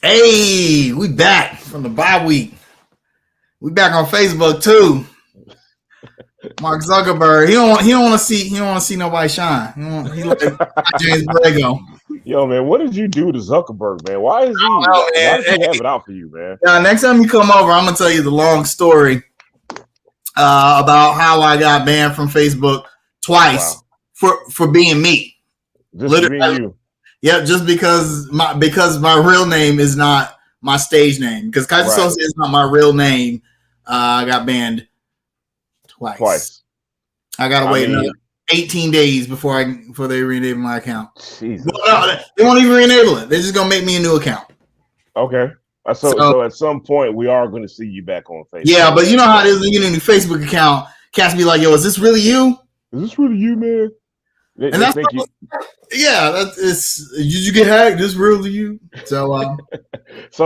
Hey, we back from the bye week. We back on Facebook too. Mark Zuckerberg, he don't want to see nobody shine. He like James Borrego. Yo, man, what did you do to Zuckerberg, man? Why is he? Why does he have it out for you, man? Next time you come over, I'm gonna tell you the long story about how I got banned from Facebook twice for being me. Just literally being you. Yep, just because my real name is not my stage name. Because Kaiser Sosa is not my real name. I got banned twice. I gotta wait another 18 days before they rename my account. Jesus. No, they won't even enable it. They're just gonna make me a new account. Okay. So at some point we are going to see you back on Facebook. Yeah, but you know how it is when you get a new Facebook account. Cats be like, "Yo, is this really you? Is this really you, man?" And that's did you get hacked? This really you? So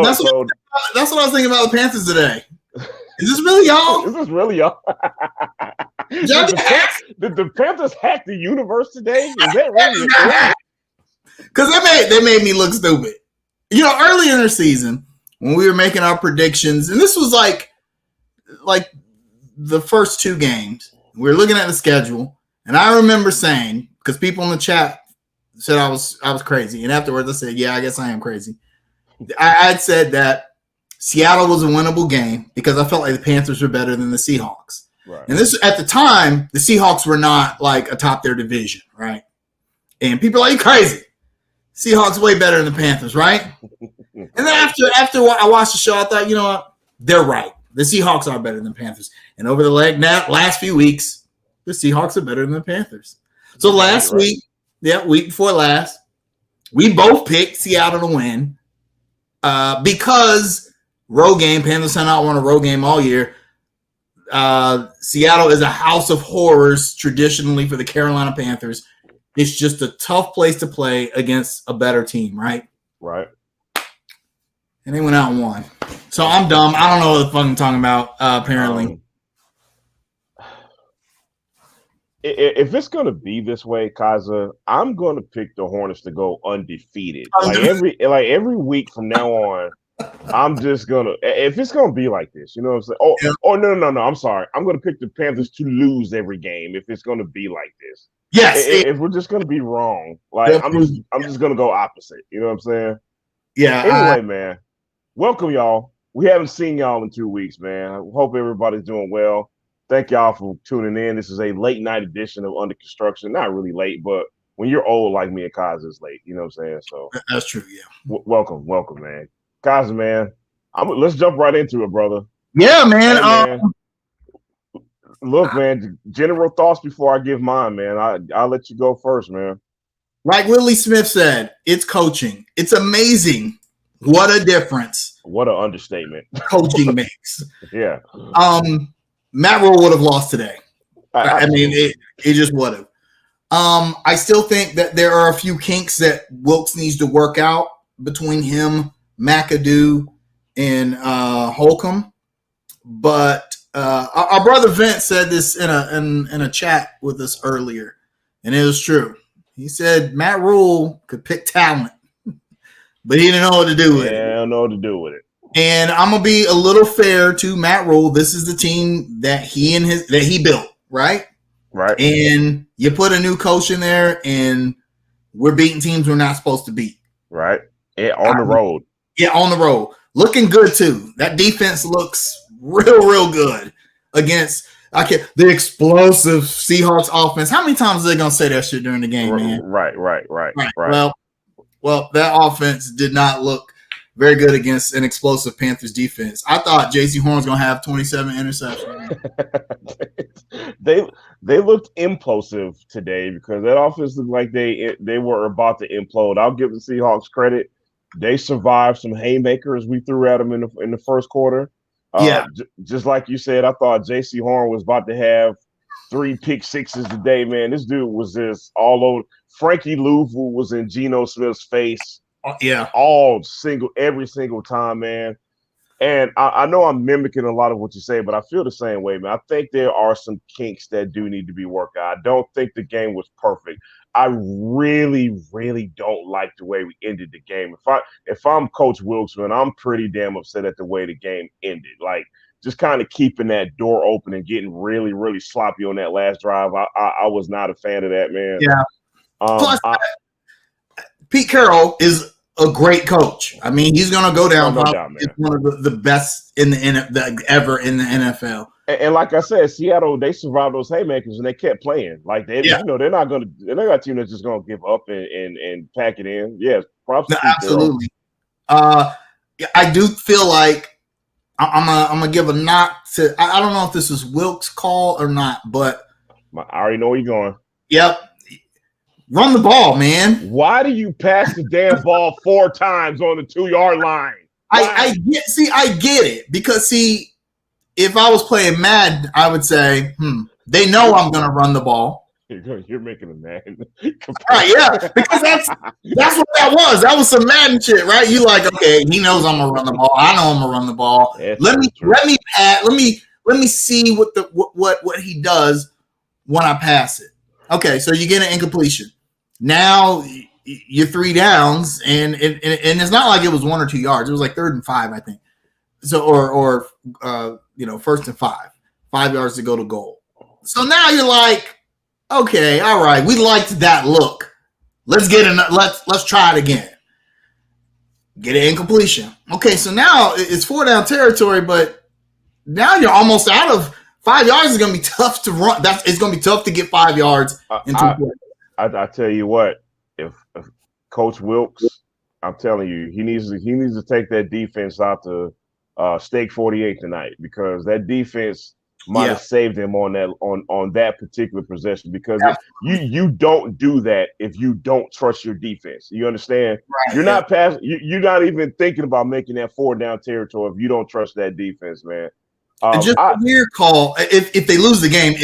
that's what I was thinking about the Panthers today. Is this really y'all? Is this really y'all? Did the Panthers hack the universe today? Is that really it? Because they made me look stupid. You know, early in the season when we were making our predictions, and this was like the first two games, we were looking at the schedule, and I remember saying, because people in the chat said I was crazy, and afterwards I said, yeah, I guess I am crazy. I had said that Seattle was a winnable game because I felt like the Panthers were better than the Seahawks. Right. And this, at the time, the Seahawks were not like atop their division, right? And people are like, you crazy. Seahawks way better than the Panthers, right? And then after I watched the show, I thought, you know what? They're right. The Seahawks are better than the Panthers. And over the last few weeks, the Seahawks are better than the Panthers. So last week before last, we both picked Seattle to win because road game, Panthers have not won a road game all year. Seattle is a house of horrors traditionally for the Carolina Panthers. It's just a tough place to play against a better team, right? Right. And they went out and won. So I'm dumb. I don't know what the fuck I'm talking about, apparently. If it's going to be this way, Kaiser, I'm going to pick the Hornets to go undefeated. Like every week from now on, I'm just going to – if it's going to be like this, you know what I'm saying? Oh, no. I'm sorry. I'm going to pick the Panthers to lose every game if it's going to be like this. Yes. If we're just going to be wrong, like I'm just going to go opposite. You know what I'm saying? Yeah. Anyway, man, welcome, y'all. We haven't seen y'all in 2 weeks, man. I hope everybody's doing well. Thank y'all for tuning in. This is a late night edition of Under Construction. Not really late, but when you're old like me and Kaiser, it's late. You know what I'm saying? So that's true, yeah. Welcome, man. Kaiser, man, let's jump right into it, brother. Yeah, man. Hey, man. Look, man, general thoughts before I give mine, man. I'll let you go first, man. Like Willie Smith said, it's coaching. It's amazing what a difference. What an understatement. Coaching makes. Yeah. Matt Rule would have lost today. I mean, it just would have. I still think that there are a few kinks that Wilkes needs to work out between him, McAdoo, and Holcomb. But our brother Vince said this in a chat with us earlier, and it was true. He said Matt Rule could pick talent, but he didn't know what to do with it. Yeah, I don't know what to do with it. And I'm gonna be a little fair to Matt Rule. This is the team that he built, right? Right. And you put a new coach in there, and we're beating teams we're not supposed to beat. Right. Yeah, on the road. Yeah, on the road. Looking good too. That defense looks real good against the explosive Seahawks offense. How many times are they gonna say that shit during the game, man? Right. Well, that offense did not look very good against an explosive Panthers defense. I thought J.C. Horn's going to have 27 interceptions. They looked implosive today because that offense looked like they were about to implode. I'll give the Seahawks credit. They survived some haymakers we threw at them in the first quarter. Just like you said, I thought J.C. Horn was about to have 3 pick sixes today, man. This dude was just all over. Frankie Louvu was in Geno Smith's face. Yeah, every single time, man. And I know I'm mimicking a lot of what you say, but I feel the same way, man. I think there are some kinks that do need to be worked out. I don't think the game was perfect. I really, really don't like the way we ended the game. If I'm Coach Wilkes, man, I'm pretty damn upset at the way the game ended. Like just kind of keeping that door open and getting really, really sloppy on that last drive. I was not a fan of that, man. Yeah. Plus, Pete Carroll is a great coach. I mean, he's going to go down as one of the best ever in the NFL. And like I said, Seattle, they survived those haymakers and they kept playing. Like they're not a team that's just going to give up and pack it in. Yes, props to Pete absolutely. I do feel like I'm gonna give a knock to. I don't know if this is Wilkes' call or not, but I already know where you're going. Yep. Run the ball, man. Why do you pass the damn ball 4 times on the 2-yard line? I get it. Because if I was playing Madden, I would say, they know I'm gonna run the ball. You're making a Madden. Right, yeah. Because that's what that was. That was some Madden shit, right? You like, okay, he knows I'm gonna run the ball. I know I'm gonna run the ball. Let me see what he does when I pass it. Okay, so you get an incompletion. Now you're 3 downs, and it's not like it was 1 or 2 yards. It was like 3rd and 5, I think. So or 1st and 5 yards to go to goal. So now you're like, okay, all right, we liked that look. Let's try it again. Get an incompletion. Okay, so now it's 4 down territory, but now you're almost out of 5 yards. Is going to be tough to run. It's going to be tough to get 5 yards into play. I tell you what, if Coach Wilkes, I'm telling you, he needs to take that defense out to Steak 48 tonight, because that defense might have saved him on that particular possession, because you don't do that if you don't trust your defense. You understand? Right, you're not you're not even thinking about making that 4 down territory if you don't trust that defense, man. Just a weird call. If they lose the game,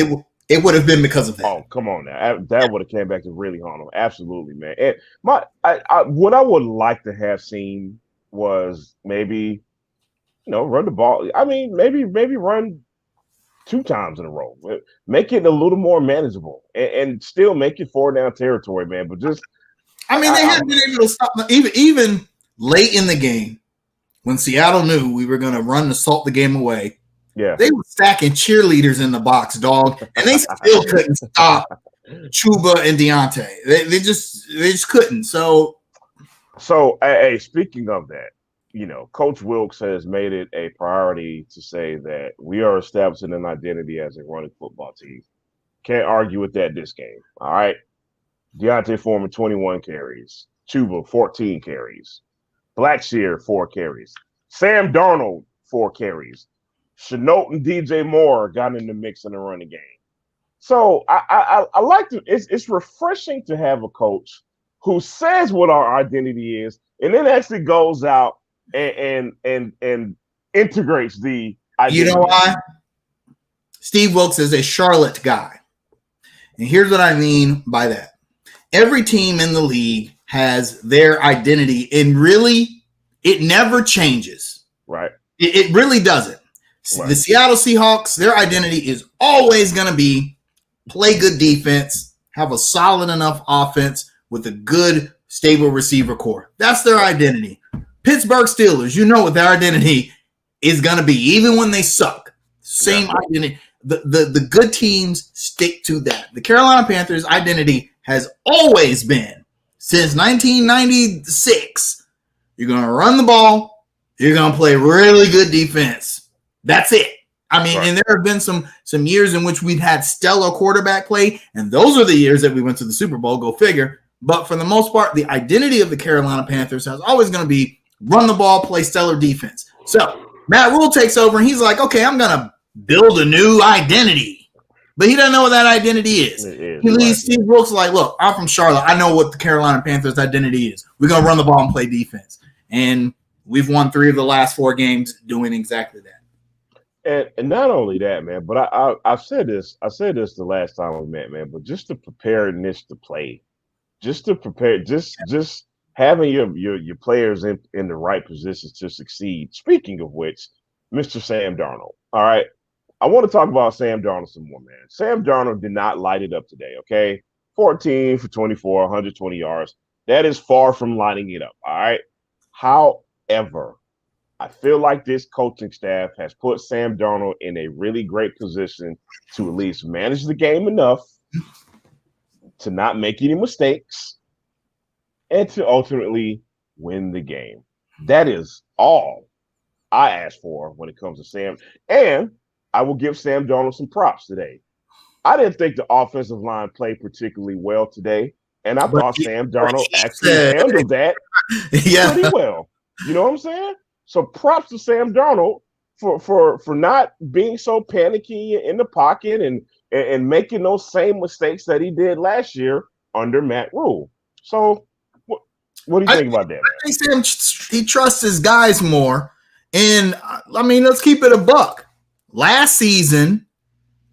it would have been because of that. Oh, come on now. That would have came back to really haunt them. Absolutely, man. And what I would like to have seen was maybe, run the ball. I mean, maybe run 2 times in a row. Make it a little more manageable and still make it 4 down territory, man. But just, they hadn't been able to stop even late in the game when Seattle knew we were going to run to salt the game away. Yeah, they were stacking cheerleaders in the box, dog, and they still couldn't stop Chuba and Deontay. They just couldn't. So hey, speaking of that, Coach Wilkes has made it a priority to say that we are establishing an identity as a running football team. Can't argue with that this game. All right, Deontay Foreman 21 carries, Chuba 14 carries, Blackshear 4 carries, Sam Darnold 4 carries. Chenault and DJ Moore got in the mix in the running game. So I like to. It's refreshing to have a coach who says what our identity is, and then actually goes out and integrates the identity. You know why? Steve Wilkes is a Charlotte guy, and here's what I mean by that. Every team in the league has their identity, and really, it never changes. Right. It really doesn't. Right. The Seattle Seahawks, their identity is always going to be play good defense, have a solid enough offense with a good, stable receiver core. That's their identity. Pittsburgh Steelers, what their identity is going to be, even when they suck. Same identity. The good teams stick to that. The Carolina Panthers' identity has always been, since 1996, you're going to run the ball, you're going to play really good defense. That's it. I mean, and there have been some years in which we've had stellar quarterback play, and those are the years that we went to the Super Bowl, go figure. But for the most part, the identity of the Carolina Panthers is always going to be run the ball, play stellar defense. So Matt Rule takes over, and he's like, okay, I'm going to build a new identity. But he doesn't know what that identity is. He leaves Steve Wilkes like, look, I'm from Charlotte. I know what the Carolina Panthers' identity is. We're going to run the ball and play defense. And we've won 3 of the last 4 games doing exactly that. And not only that, man, but I've said this. I said this the last time we met, man. But just the preparedness to play, just to prepare, just having your players in the right positions to succeed. Speaking of which, Mr. Sam Darnold. All right. I want to talk about Sam Darnold some more, man. Sam Darnold did not light it up today, okay? 14 for 24, 120 yards. That is far from lining it up, all right? However, I feel like this coaching staff has put Sam Darnold in a really great position to at least manage the game enough to not make any mistakes and to ultimately win the game. That is all I ask for when it comes to Sam. And I will give Sam Darnold some props today. I didn't think the offensive line played particularly well today, and I thought Sam Darnold actually handled that pretty well. You know what I'm saying? So props to Sam Darnold for not being so panicky in the pocket and making those same mistakes that he did last year under Matt Rule. So what do you think about that, man? I think Sam, he trusts his guys more. And, I mean, let's keep it a buck. Last season,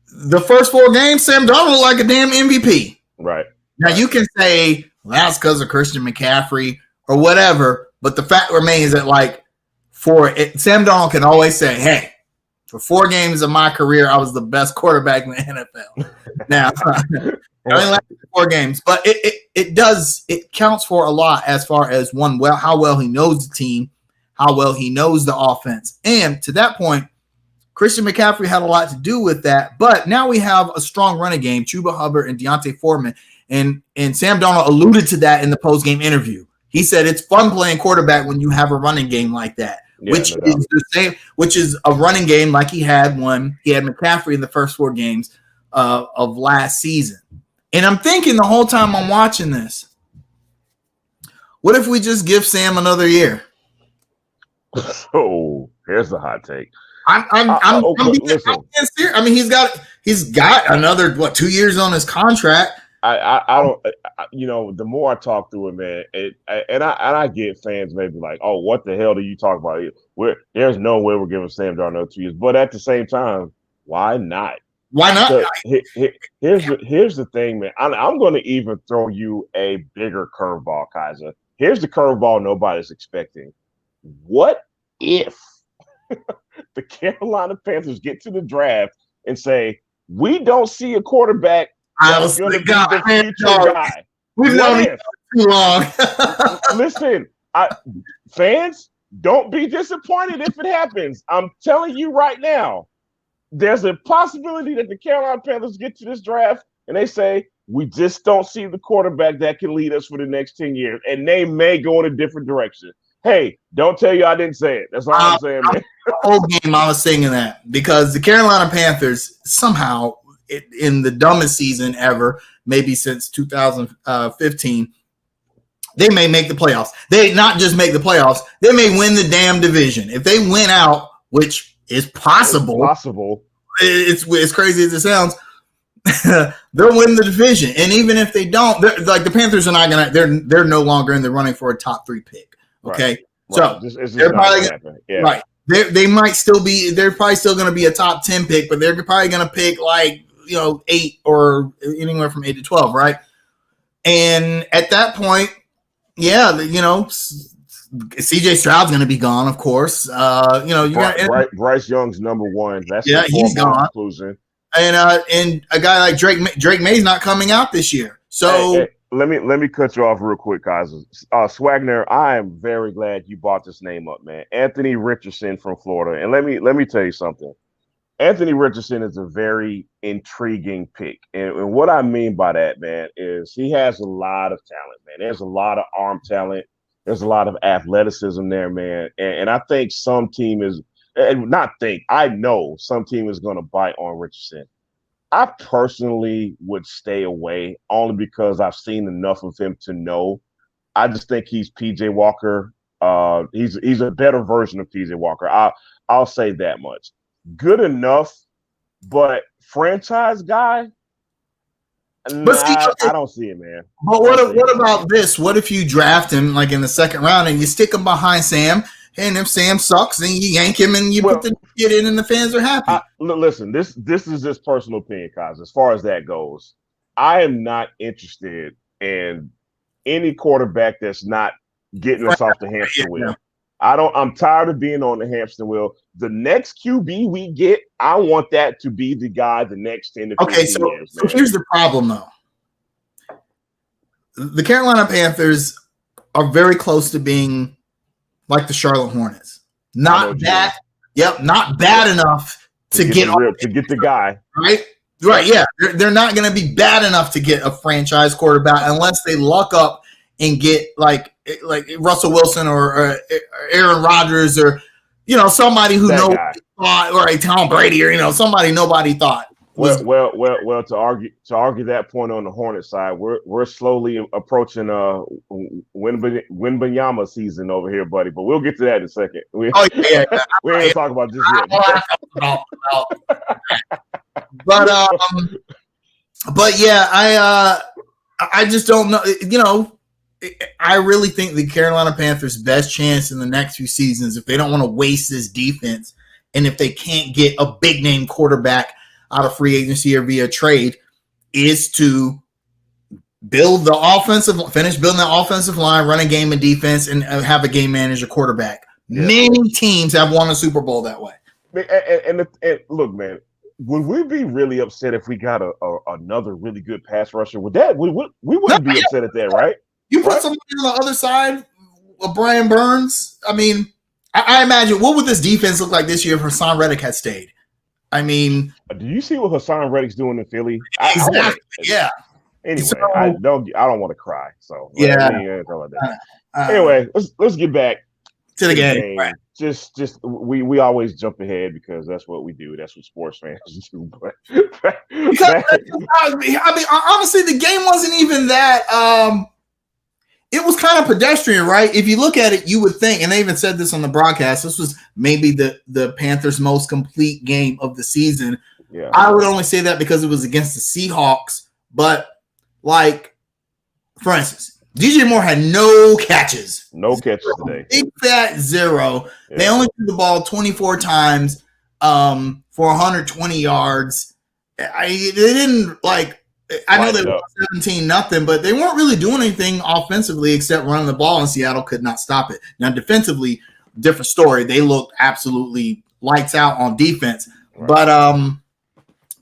the first 4 games, Sam Darnold looked like a damn MVP. Right. Now, you can say, well, that's because of Christian McCaffrey or whatever, but the fact remains that, like, Sam Darnold can always say, hey, for 4 games of my career, I was the best quarterback in the NFL. Now, I only lasted 4 games, but it counts for a lot as far as how well he knows the team, how well he knows the offense. And to that point, Christian McCaffrey had a lot to do with that, but now we have a strong running game, Chuba Hubbard and Deontay Foreman, and Sam Darnold alluded to that in the post-game interview. He said it's fun playing quarterback when you have a running game like that, which is the same, which is a running game like he had when he had McCaffrey in the first 4 games of last season. And I'm thinking the whole time I'm watching this, what if we just give Sam another year? Oh, here's the hot take. I'm being serious. I mean, he's got another 2 years on his contract. I don't. The more I talk through it, man, I get fans maybe like, oh, what the hell do you talk about? There's no way we're giving Sam Darnold 2 years, but at the same time, why not? Why not? So, here's the thing, man. I'm going to even throw you a bigger curveball, Kaiser. Here's the curveball nobody's expecting. What if the Carolina Panthers get to the draft and say, we don't see a quarterback that's going to be the future guy? We've known him too long. Listen, fans, don't be disappointed if it happens. I'm telling you right now, there's a possibility that the Carolina Panthers get to this draft and they say, we just don't see the quarterback that can lead us for the next 10 years. And they may go in a different direction. Hey, don't tell you I didn't say it. That's all I'm saying, man. The whole game I was singing that because the Carolina Panthers somehow in the dumbest season ever, maybe since 2015, they may make the playoffs. They not just make the playoffs, they may win the damn division. If they win out, which is possible. It's crazy as it sounds. They'll win the division. And even if they don't, like the Panthers are not gonna they're no longer in the running for a top 3 pick. Okay, right. So they're probably right. They might still be. They're probably still going to be a top 10 pick, but they're probably going to pick 8 or anywhere from 8 to 12, right? And at that point, yeah, CJ Stroud's going to be gone, of course. Bryce Young's number 1. That's he's gone. Conclusion. And a guy like Drake May's not coming out this year, so. Hey. Let me cut you off real quick, guys. Swagner, I am very glad you brought this name up, man. Anthony Richardson from Florida. And let me tell you something. Anthony Richardson is a very intriguing pick. And what I mean by that, man, is he has a lot of talent, man. There's a lot of arm talent. There's a lot of athleticism there, man. And I think some team is – I know some team is going to bite on Richardson. I personally would stay away only because I've seen enough of him to know. I just think he's PJ Walker. He's a better version of PJ Walker. I'll say that much. Good enough, but franchise guy. I don't see it, man. But what about this? What if you draft him like in the second round and you stick him behind Sam? And if Sam sucks, then you yank him and you put the kid in, and the fans are happy. Listen, this is just personal opinion, guys. As far as that goes, I am not interested in any quarterback that's not getting us off the hamster wheel. I'm tired of being on the hamster wheel. The next QB we get, I want that to be the guy the next 10 to 15 years. So here's the problem, though. The Carolina Panthers are very close to being like the Charlotte Hornets. Not bad. Yep, not bad enough to get the guy. Right? Right, yeah. They're not going to be bad enough to get a franchise quarterback unless they luck up and get like Russell Wilson or Aaron Rodgers or somebody who nobody thought, or a Tom Brady or somebody nobody thought. Well, to argue that point on the Hornets side, we're slowly approaching Wembanyama season over here, buddy. But we'll get to that in a second. We ain't gonna talk about this yet. But yeah, I just don't know. I really think the Carolina Panthers' best chance in the next few seasons, if they don't want to waste this defense, and if they can't get a big name quarterback out of free agency or via trade, is to finish building the offensive line, run a game of defense, and have a game manager quarterback. Yeah. Many teams have won a Super Bowl that way. And look, man, would we be really upset if we got another really good pass rusher? We wouldn't be upset at that, right? You put somebody on the other side of Brian Burns. I mean, I imagine, what would this defense look like this year if Hassan Reddick had stayed? I mean, do you see what Hassan Reddick's doing in Philly? Exactly. Yeah. Anyway, I don't want to cry. So yeah. Anyway, let's get back to the game. Right. Just we always jump ahead because that's what we do. That's what sports fans do. I mean, honestly, the game wasn't even that. It was kind of pedestrian, right? If you look at it, you would think, and they even said this on the broadcast, this was maybe the Panthers' most complete game of the season. Yeah. I would only say that because it was against the Seahawks. But, for instance, DJ Moore had no catches. No catches today. Big fat zero. Yeah. They only threw the ball 24 times for 120 yards. They didn't, I know they were 17-0, but they weren't really doing anything offensively except running the ball, and Seattle could not stop it. Now, defensively, different story. They looked absolutely lights out on defense. Right. But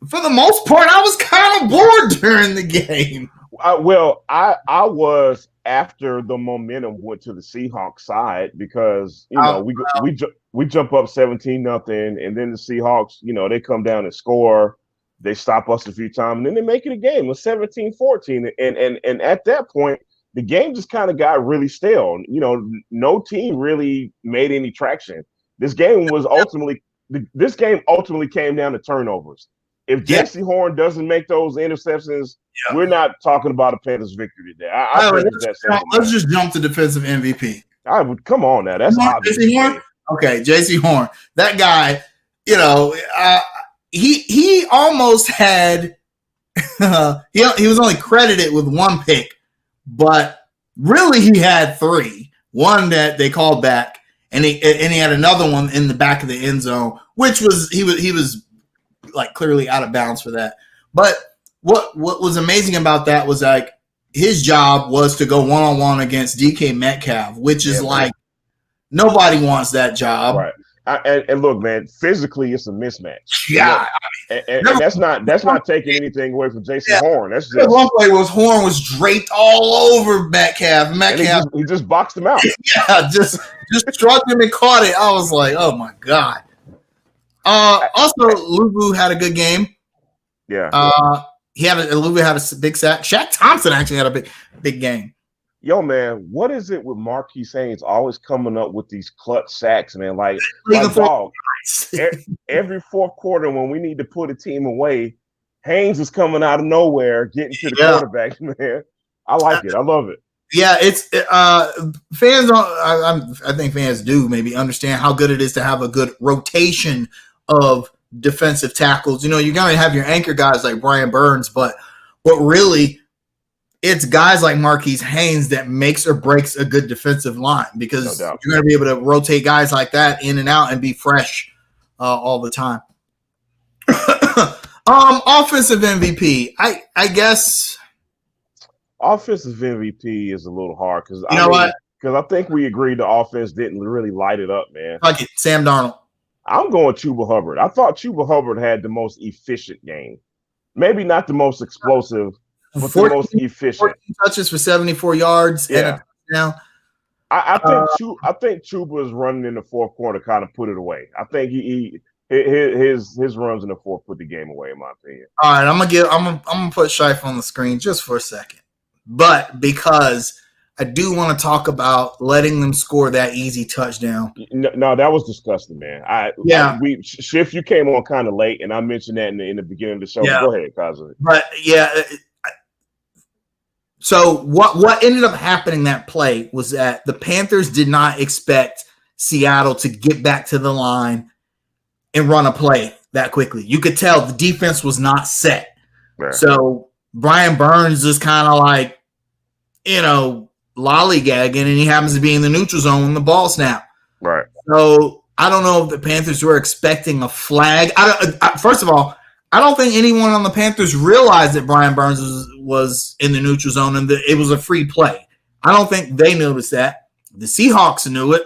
for the most part, I was kind of bored during the game. I was after the momentum went to the Seahawks side because we jump up 17-0, and then the Seahawks, they come down and score. They stop us a few times, and then they make it a game. It was 17-14. And at that point, the game just kind of got really stale. No team really made any traction. This game ultimately came down to turnovers. If Jesse Horn doesn't make those interceptions, we're not talking about a Panthers victory today. Let's just jump to defensive MVP. I would come on now. That's obvious. Jesse Horn? Okay, Jesse Horn. That guy, he almost had he was only credited with one pick, but really he had three. One that they called back, and he had another one in the back of the end zone, which was he was clearly out of bounds for that. But what was amazing about that was his job was to go one-on-one against DK Metcalf, which is nobody wants that job. Right. And look, man, physically it's a mismatch. Yeah, and that's not taking anything away from Jason Horn. That's just one play Horn was draped all over Metcalf. He just boxed him out. Yeah, just struck him and caught it. I was like, oh my god. Also, Luvu had a good game. Yeah. Luvu had a big sack. Shaq Thompson actually had a big game. Yo, man, what is it with Marquis Haynes always coming up with these clutch sacks, man? Dog, every fourth quarter when we need to put a team away, Haynes is coming out of nowhere, getting to the quarterback, man. I like it. I love it. Yeah, it's fans. I think fans do maybe understand how good it is to have a good rotation of defensive tackles. You're going to have your anchor guys like Brian Burns, but really, it's guys like Marquis Haynes that makes or breaks a good defensive line because you're going to be able to rotate guys like that in and out and be fresh all the time. Offensive MVP, I guess. Offensive MVP is a little hard because Because I think we agreed the offense didn't really light it up, man. Fuck it, Sam Darnold. I'm going Chuba Hubbard. I thought Chuba Hubbard had the most efficient game. Maybe not the most explosive, but 14, the most efficient. 14 touches for 74 yards and a touchdown. I think Chuba is running in the fourth quarter, kind of put it away. I think his runs in the fourth put the game away, in my opinion. All right, I'm gonna put Scheif on the screen just for a second, but because I do want to talk about letting them score that easy touchdown. No, that was disgusting, man. Schiff, you came on kind of late, and I mentioned that in the beginning of the show. Yeah. Go ahead, Kaza. But yeah, so what ended up happening that play was that the Panthers did not expect Seattle to get back to the line and run a play that quickly. You could tell the defense was not set. Right. So Brian Burns is kind of like, lollygagging, and he happens to be in the neutral zone when the ball snapped. Right. So I don't know if the Panthers were expecting a flag. First of all, I don't think anyone on the Panthers realized that Brian Burns was in the neutral zone and that it was a free play. I don't think they noticed that. The Seahawks knew it.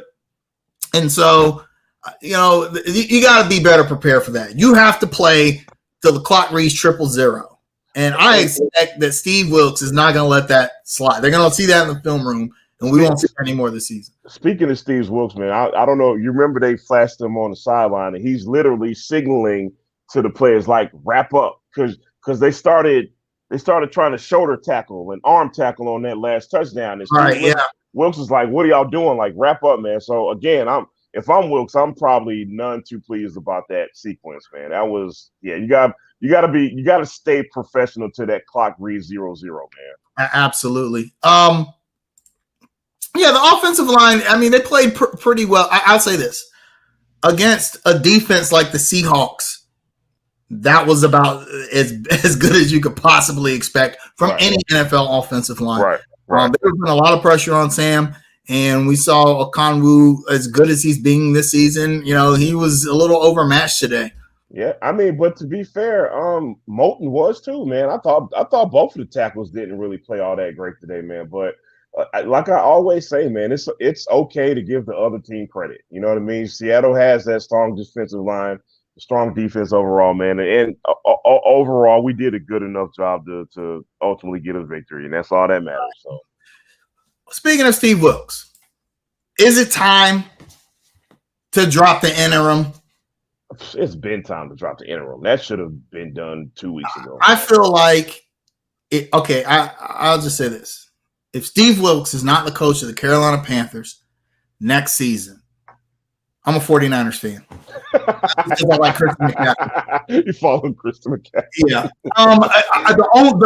And so, you got to be better prepared for that. You have to play till the clock reads 000. And I expect that Steve Wilks is not going to let that slide. They're going to see that in the film room, and we won't see it anymore this season. Speaking of Steve Wilks, man, I don't know. You remember they flashed him on the sideline, and he's literally signaling to the players, like, wrap up, because they started trying to shoulder tackle and arm tackle on that last touchdown. And Wilks is like, what are y'all doing? Like, wrap up, man. So, again, if I'm Wilks, I'm probably none too pleased about that sequence, man. That was, you got to stay professional till that clock reads 0-0, man. Absolutely. The offensive line, they played pretty well. I'll say this. Against a defense like the Seahawks, that was about as good as you could possibly expect from any NFL offensive line. Right. There was been a lot of pressure on Sam, and we saw Okonwu, as good as he's being this season, he was a little overmatched today. Yeah, but to be fair, Moulton was too, man. I thought both of the tackles didn't really play all that great today, man. But like I always say, man, it's okay to give the other team credit. You know what I mean? Seattle has that strong defensive line, strong defense overall, man. And overall, we did a good enough job to ultimately get a victory, and that's all that matters. So, speaking of Steve Wilks, is it time to drop the interim? It's been time to drop the interim. That should have been done 2 weeks ago. I feel like it. Okay, I'll just say this: if Steve Wilks is not the coach of the Carolina Panthers next season, I'm a 49ers fan. Because I like Christian McCaffrey. You follow Christian McCaffrey? Yeah.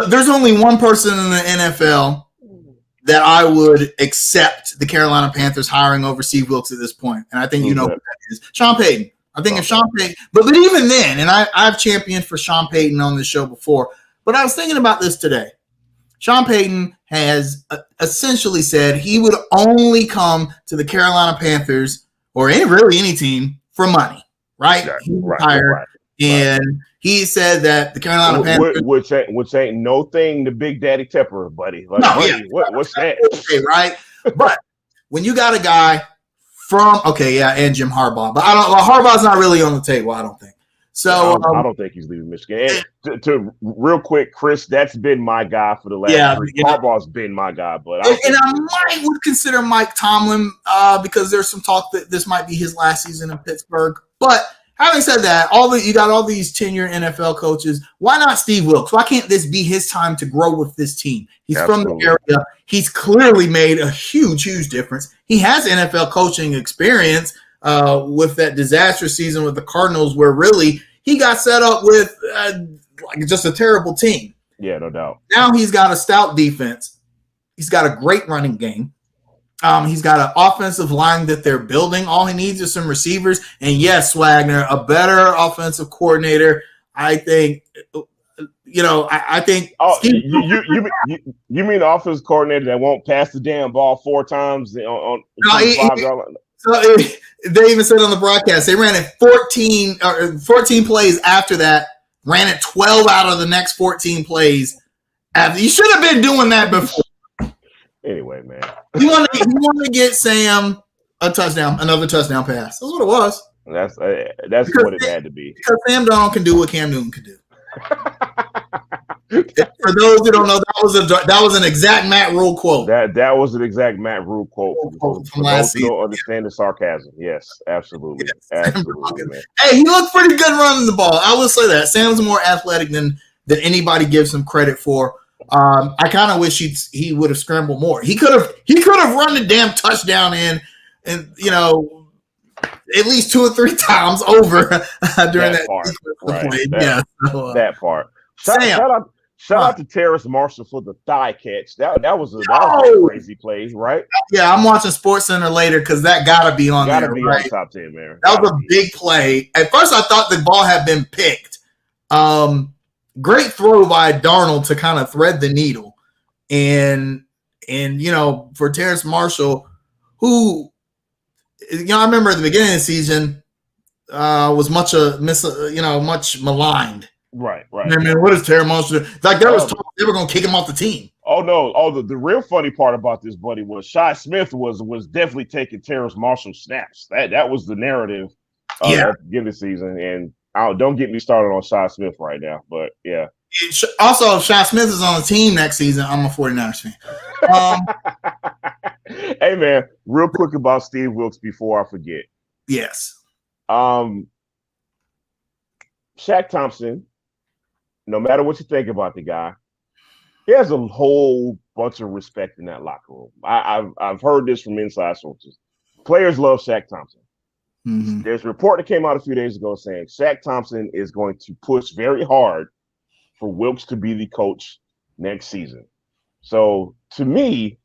There's only one person in the NFL that I would accept the Carolina Panthers hiring over Steve Wilks at this point, and I think you know who that is. Sean Payton. I think if Sean Payton, but even then, and I've championed for Sean Payton on this show before, but I was thinking about this today. Sean Payton has essentially said he would only come to the Carolina Panthers or any team for money, right? He retired, and he said that the Carolina Panthers, which ain't no thing to Big Daddy Tepper, buddy. Like, what's that? Okay, right? But when you got a guy and Jim Harbaugh, but Harbaugh's not really on the table, I don't think. So I don't think he's leaving Michigan. And to real quick, Chris, that's been my guy for the last 3 years. Harbaugh's been my guy, but I would consider Mike Tomlin because there's some talk that this might be his last season in Pittsburgh. But having said that, you got all these tenured NFL coaches. Why not Steve Wilks? Why can't this be his time to grow with this team? He's from the area. He's clearly made a huge, huge difference. He has NFL coaching experience with that disastrous season with the Cardinals, where really he got set up with just a terrible team. Yeah, no doubt. Now he's got a stout defense. He's got a great running game. He's got an offensive line that they're building. All he needs is some receivers. And yes, Wagner, a better offensive coordinator. I think, I think. Oh, you mean the offensive coordinator that won't pass the damn ball 4 times on 5 So they even said on the broadcast, they ran it 14 plays after that, ran it 12 out of the next 14 plays. You should have been doing that before. Anyway, man. He wanted to get Sam another touchdown pass. That's what it was. That's because what it had to be. Because Sam Darnold can do what Cam Newton can do. For those who don't know, that was an exact Matt Rule quote. That was an exact Matt Rule quote from last season. Who don't understand the sarcasm. Yes, absolutely. Yes. Absolutely, man. Hey, he looked pretty good running the ball. I will say that. Sam's more athletic than anybody gives him credit for. I kind of wish he would have scrambled more. He could have run the damn touchdown in, and at least 2 or 3 times over during that part. Right. That part. Shout out to Terrace Marshall for the thigh catch. That was a crazy play, right? Yeah, I'm watching SportsCenter later because that gotta be on there. On top 10, man. That was a big play. At first, I thought the ball had been picked. Great throw by Darnold to kind of thread the needle, and for Terrace Marshall, who I remember at the beginning of the season was much maligned. Right. I mean, what is Terrace Marshall? Like there was talk they were going to kick him off the team. Oh no! The real funny part about this, buddy, was Shi Smith was definitely taking Terrace Marshall snaps. That was the narrative at the beginning of the season, and don't get me started on Shi Smith right now, but yeah. Also, if Shi Smith is on the team next season, I'm a 49ers fan. Hey, man, real quick about Steve Wilks before I forget. Yes. Shaq Thompson, no matter what you think about the guy, he has a whole bunch of respect in that locker room. I've heard this from inside sources. Players love Shaq Thompson. Mm-hmm. There's a report that came out a few days ago saying Shaq Thompson is going to push very hard for Wilks to be the coach next season. So to me,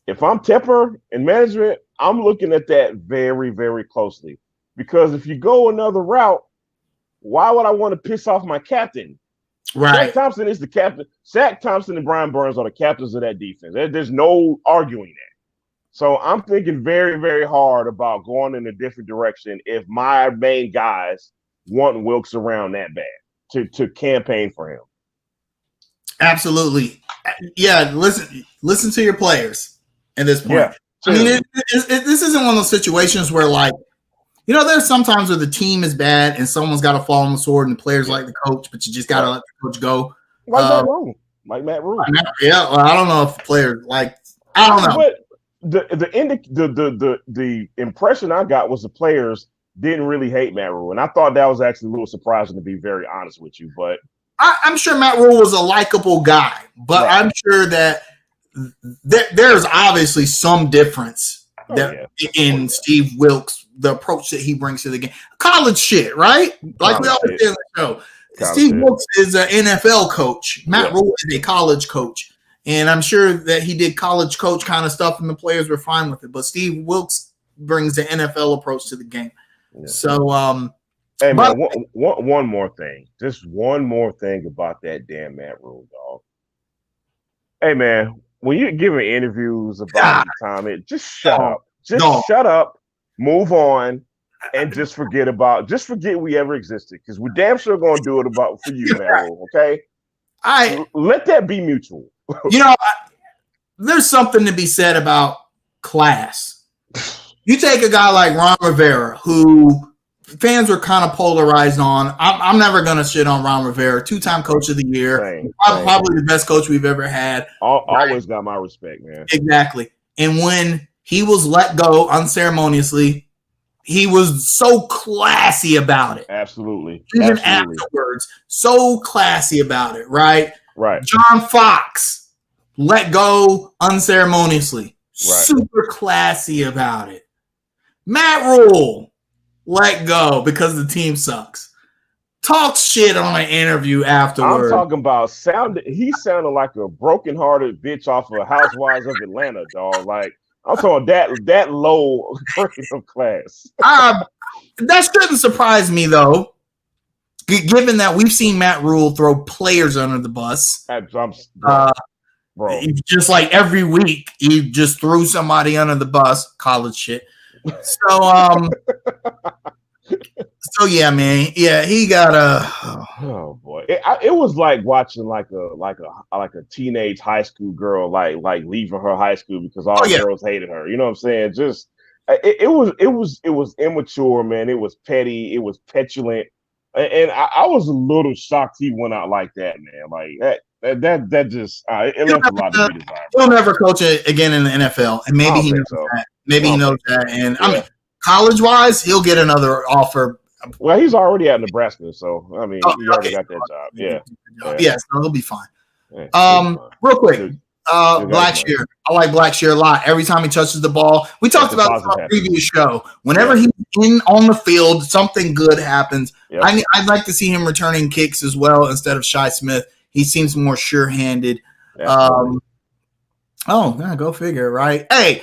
if I'm Tepper and management, I'm looking at that very, very closely. Because if you go another route, why would I want to piss off my captain? Right. Shaq Thompson is the captain. Shaq Thompson and Brian Burns are the captains of that defense. There's no arguing that. So I'm thinking very, very hard about going in a different direction if my main guys want Wilks around that bad to campaign for him. Absolutely. Yeah, listen to your players at this point. Yeah, I mean, this isn't one of those situations where, like, there's sometimes where the team is bad and someone's got to fall on the sword and the players like the coach, but you just got to let the coach go. Like Matt Rule. Yeah, well, I don't know if the players I don't know. But the impression I got was the players didn't really hate Matt Rule, and I thought that was actually a little surprising, to be very honest with you. But I'm sure Matt Rule was a likable guy, but right. I'm sure that there's obviously some difference in Steve Wilks, the approach that he brings to the game. College shit, right? Like we always say on the show. Steve Wilks is an NFL coach. Matt Rule is a college coach. And I'm sure that he did college coach kind of stuff and the players were fine with it. But Steve Wilks brings the NFL approach to the game. Yeah. So, hey, man, one more thing. Just one more thing about that damn Matt Rule, dog. Hey, man, when you're giving interviews about the time, just shut up. Just shut up, move on, and just forget we ever existed. Because we're damn sure going to do it for you, Matt Rule, okay? Let that be mutual. There's something to be said about class. You take a guy like Ron Rivera, who fans were kind of polarized on. I'm never going to shit on Ron Rivera, 2-time coach of the year, probably the best coach we've ever had. Always got my respect, man. Exactly. And when he was let go unceremoniously, he was so classy about it. Absolutely. Even afterwards, so classy about it, right? Right. John Fox let go unceremoniously. Right. Super classy about it. Matt Rule let go because the team sucks. Talks shit on an interview afterwards. I'm talking about he sounded like a broken-hearted bitch off of Housewives of Atlanta, dog. Like, I'm talking that low grade of class. That shouldn't surprise me, though. Given that we've seen Matt Rule throw players under the bus, bro. Just like every week, he just threw somebody under the bus. College shit. So, So yeah, man. Yeah, he got a. Oh boy, it was like watching like a teenage high school girl like leaving her high school because all girls hated her. You know what I'm saying? Just it was immature, man. It was petty. It was petulant, and I was a little shocked he went out like that, man. Like that just it left a lot to be desired. He'll never coach it again in the NFL, and maybe he knows that. Maybe he knows that. And I mean, college wise, he'll get another offer. Well, he's already at Nebraska, so I mean, he already got that job. Yeah, so he'll be fine. Real quick, Blackshear. I like Blackshear a lot. Every time he touches the ball, we talked about this on the previous show. Whenever he's on the field, something good happens. Yep. I'd like to see him returning kicks as well instead of Shi Smith. He seems more sure-handed. Go figure, right? Hey,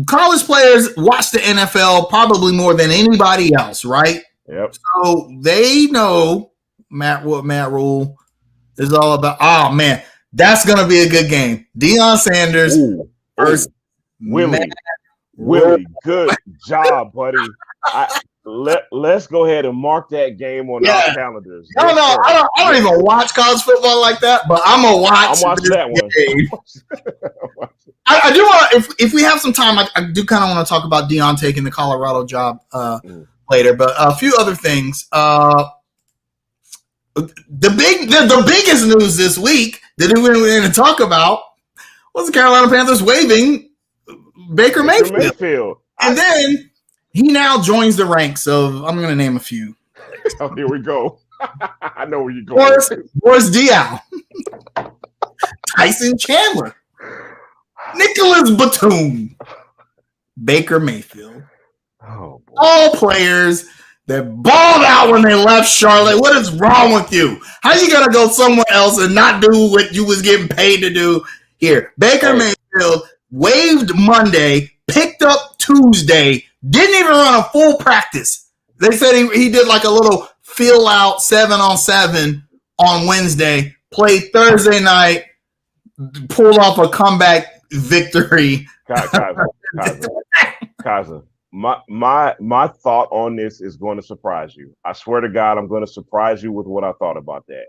college players watch the NFL probably more than anybody else, right? Yep. So they know what Matt Rule is all about. Oh man, that's gonna be a good game. Deion Sanders versus Willie. Good job, buddy. Let's go ahead and mark that game on our calendars. No, I don't even watch college football like that, but I'm gonna watch. I'm watching that one. I do want, if we have some time, I do kind of want to talk about Deion taking the Colorado job later. But a few other things. The biggest news this week that we were to talk about was the Carolina Panthers waiving Baker Mayfield. And then he now joins the ranks of, I'm going to name a few. Oh, here we go. I know where you're going. Boris Diaw, Tyson Chandler, Nicholas Batum, Baker Mayfield. Oh, boy. All players that balled out when they left Charlotte. What is wrong with you? How you gonna go somewhere else and not do what you was getting paid to do here? Baker Mayfield waived Monday, picked up Tuesday, didn't even run a full practice. They said he did like a little fill out 7-on-7 on Wednesday, played Thursday night, pulled off a comeback victory. Kaza. My thought on this is going to surprise you. I swear to God, I'm going to surprise you with what I thought about that.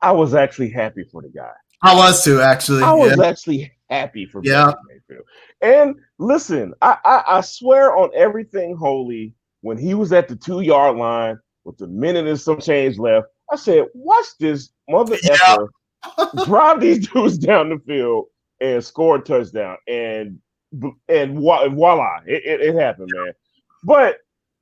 I was actually happy for the guy. I was too, actually. I was actually happy for Baker Mayfield. And listen, I swear on everything holy, when he was at the 2-yard line with a minute and some change left, I said, watch this mother effer drive these dudes down the field and score a touchdown. And voila, it happened, man. But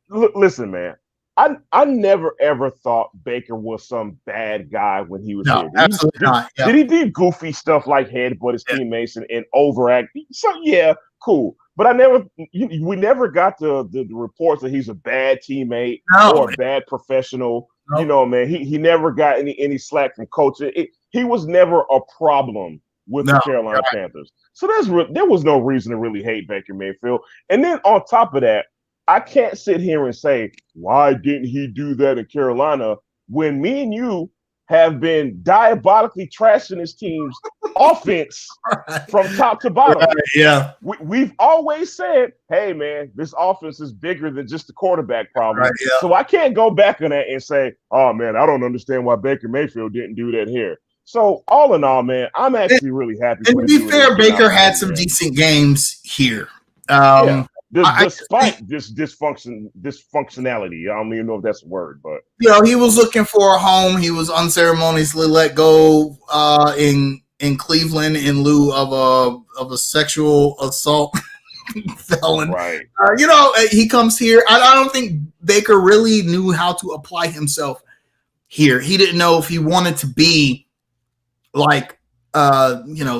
listen, man, I never ever thought Baker was some bad guy when he was here. Absolutely not. Yeah. Did he do goofy stuff like headbutt his teammates and overact? So yeah, cool. But we never got the reports that he's a bad teammate or a bad professional. No. You know, man, he never got any slack from coach. He was never a problem with the Carolina Panthers. So there was no reason to really hate Baker Mayfield. And then on top of that, I can't sit here and say, why didn't he do that in Carolina when me and you have been diabolically trashing his team's offense from top to bottom. Yeah. We've always said, hey, man, this offense is bigger than just the quarterback problem. Yeah. So I can't go back on that and say, oh, man, I don't understand why Baker Mayfield didn't do that here. So all in all, man, I'm actually really happy. And to be fair, Baker had some decent games here. Despite this dysfunctionality, I don't even know if that's a word, but he was looking for a home. He was unceremoniously let go in Cleveland in lieu of a sexual assault felon. Right. He comes here. I don't think Baker really knew how to apply himself here. He didn't know if he wanted to be like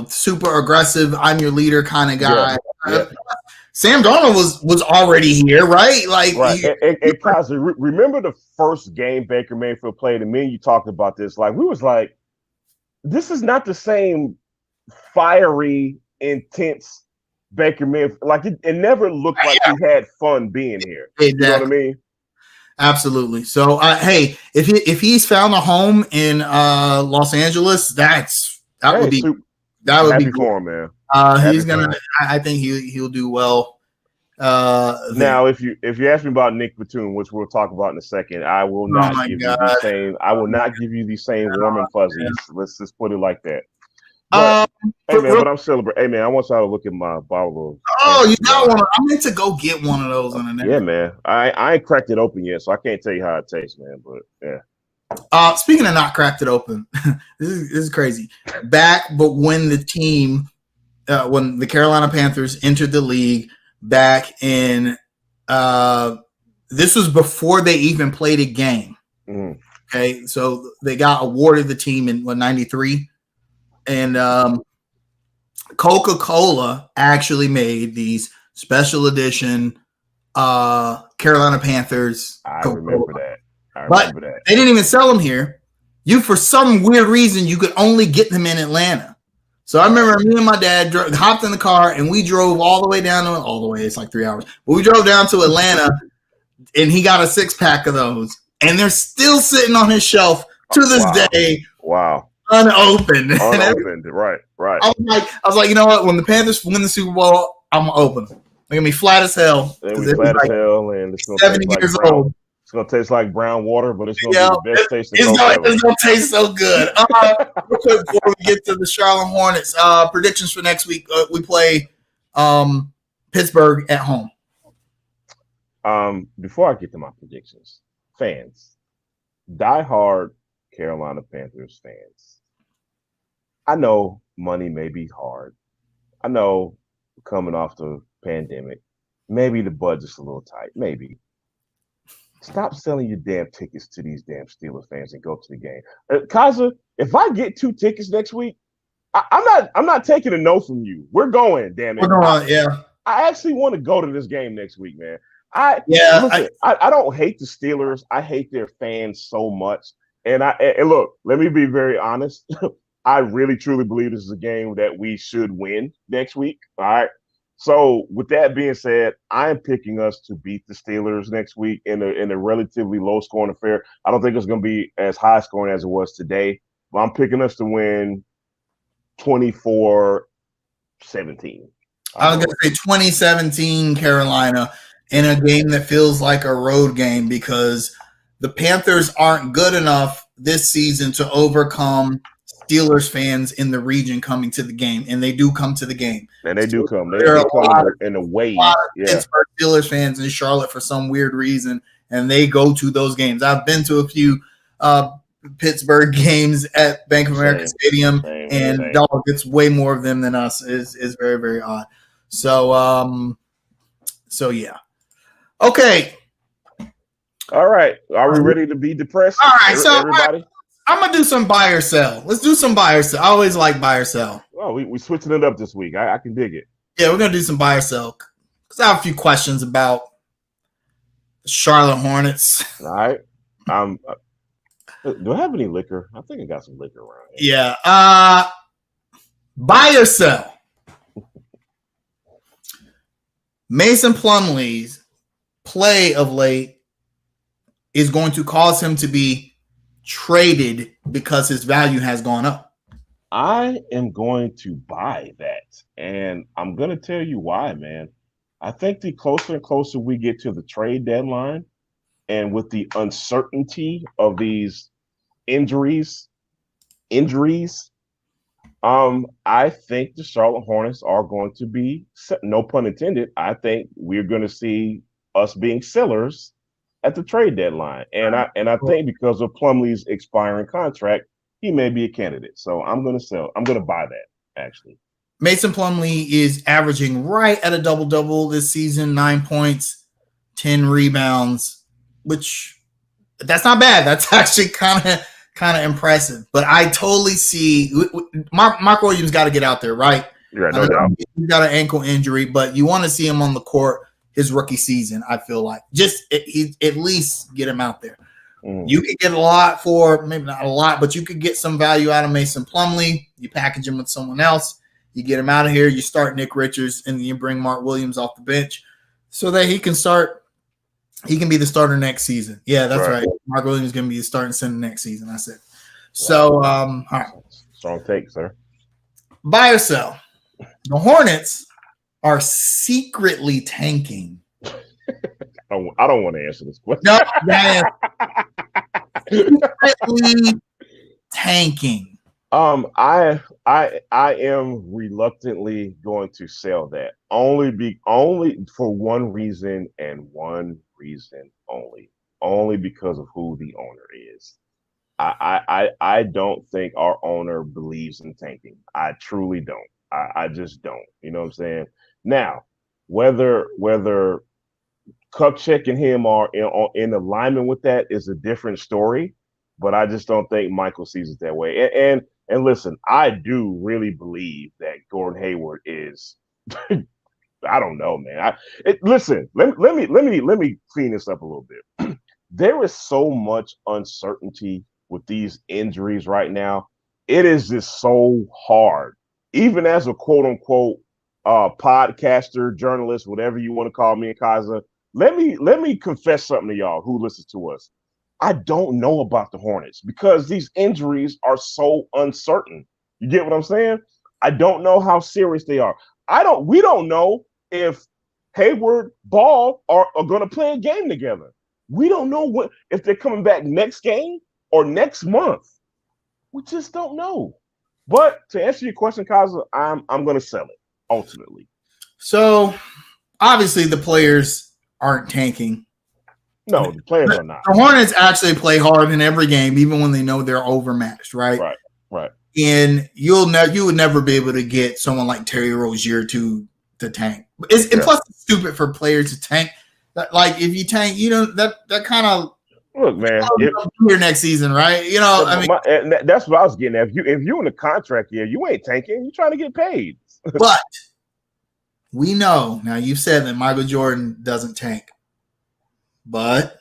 super aggressive, I'm your leader kind of guy. Yeah. Sam Darnold was already here, right? Like, right. And Kaiser, remember the first game Baker Mayfield played, and me and you talked about this. Like, we was like, this is not the same fiery, intense Baker Mayfield. Like, it never looked like he had fun being here. Exactly. You know what I mean? Absolutely. So, hey, if he's found a home in Los Angeles, that would be cool for him, man. He's gonna. I think he'll do well Now, if you ask me about Nick Batum, which we'll talk about in a second, I will not give you the same. I will not give you the same warm and fuzzies. Let's just put it like that. But hey man, but I'm celebrating. Hey man, I want y'all to look at my bottle of. Oh, you got one? I meant to go get one of those in the next. Yeah, man. I ain't cracked it open yet, so I can't tell you how it tastes, man. But yeah. Speaking of not cracked it open, this is crazy. But when the team, when the Carolina Panthers entered the league back in, this was before they even played a game. Mm-hmm. Okay, so they got awarded the team in '93, and Coca-Cola actually made these special edition Carolina Panthers. I Coca-Cola. remember that. But they didn't even sell them here. For some weird reason, you could only get them in Atlanta. So I remember me and my dad hopped in the car and we drove all the way down it's like 3 hours. But we drove down to Atlanta and he got a 6-pack of those. And they're still sitting on his shelf to this day. Wow. Unopened. Right. I was like, you know what? When the Panthers win the Super Bowl, I'm going to open them. They're going to be flat as hell. They're going to be flat as hell. And it's going 70 years old. It's gonna taste like brown water, but it's gonna be the best taste. It's gonna taste so good. Real quick before we get to the Charlotte Hornets, predictions for next week. We play Pittsburgh at home. Before I get to my predictions, fans, diehard Carolina Panthers fans. I know money may be hard. I know coming off the pandemic, maybe the budget's a little tight. Maybe. Stop selling your damn tickets to these damn Steelers fans and go to the game. Kaza, if I get 2 tickets next week, I'm not taking a no from you. We're going, damn it. We're going, yeah. I actually want to go to this game next week, man. I don't hate the Steelers. I hate their fans so much. And look, let me be very honest. I really truly believe this is a game that we should win next week. All right. So with that being said, I am picking us to beat the Steelers next week in a relatively low scoring affair. I don't think it's going to be as high scoring as it was today, but I'm picking us to win 24-17. I was going to say 2017 Carolina in a game that feels like a road game because the Panthers aren't good enough this season to overcome Steelers fans in the region coming to the game, and they do come to the game. And they do come. They come in a wave. Pittsburgh Steelers fans in Charlotte for some weird reason, and they go to those games. I've been to a few Pittsburgh games at Bank of America Stadium, and dog, it's way more of them than us. Is very, very odd. So yeah. Okay. All right. Are we ready to be depressed? All right. So everybody. I'm gonna do some buy or sell. Let's do some buy or sell. I always like buy or sell. Oh, we switching it up this week. I can dig it. Yeah, we're gonna do some buy or sell because I have a few questions about the Charlotte Hornets. All right. Do I have any liquor? I think I got some liquor around here. Yeah. Buy or sell. Mason Plumlee's play of late is going to cause him to be traded because his value has gone up. I am going to buy that, and I'm going to tell you why, man. I think the closer and closer we get to the trade deadline, and with the uncertainty of these injuries, I think the Charlotte Hornets are going to be, no pun intended, I think we're going to see us being sellers at the trade deadline. And I think because of Plumlee's expiring contract, he may be a candidate. So I'm going to sell. I'm going to buy that, actually. Mason Plumlee is averaging right at a double-double this season, 9 points, 10 rebounds, which that's not bad. That's actually kind of impressive. But I totally see Mark Williams got to get out there, right? Yeah, no doubt. He's got an ankle injury, but you want to see him on the court his rookie season, I feel like. Just at least get him out there. You could get a lot for, maybe not a lot, but you could get some value out of Mason Plumlee. You package him with someone else. You get him out of here. You start Nick Richards, and you bring Mark Williams off the bench so that he can start. He can be the starter next season. Yeah, that's right. Mark Williams is going to be the starting center next season. That's it. So, all right. Strong take, sir. Buy or sell. The Hornets are secretly tanking. I don't want to answer this question. No, man. Secretly tanking. I am reluctantly going to sell that only for one reason and one reason only because of who the owner is. I don't think our owner believes in tanking. I truly don't. I just don't. You know what I'm saying? Now, whether Kupchak and him are in alignment with that is a different story, but I just don't think Michael sees it that way. And listen, I do really believe that Gordon Hayward is. I don't know, man. Listen, let me clean this up a little bit. There is so much uncertainty with these injuries right now. It is just so hard, even as a quote unquote podcaster, journalist, whatever you want to call me, and Kaiser. Let me confess something to y'all who listens to us. I don't know about the Hornets because these injuries are so uncertain. You get what I'm saying? I don't know how serious they are. We don't know if Hayward, Ball are going to play a game together. We don't know if they're coming back next game or next month. We just don't know. But to answer your question, Kaiser, I'm going to sell it ultimately. So obviously the players aren't tanking. No, the players are not. The Hornets actually play hard in every game, even when they know they're overmatched, right? Right. And you would never be able to get someone like Terry Rozier to tank. And plus, it's stupid for players to tank. Like if you tank, that kind of look, man. Here next season, right? That's what I was getting at. If you in a contract year, you ain't tanking. You're trying to get paid. But we know now. You've said that Michael Jordan doesn't tank. But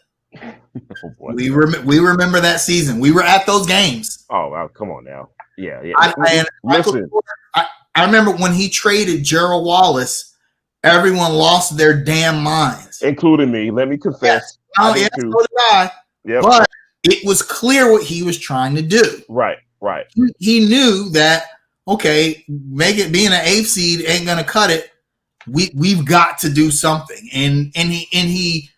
we remember that season. We were at those games. Oh, well, come on now. Yeah. Listen, I remember when he traded Gerald Wallace, everyone lost their damn minds, including me. Let me confess. So did I. Yep. But it was clear what he was trying to do. Right. He knew that being an 8th seed ain't gonna cut it. We've got to do something, and he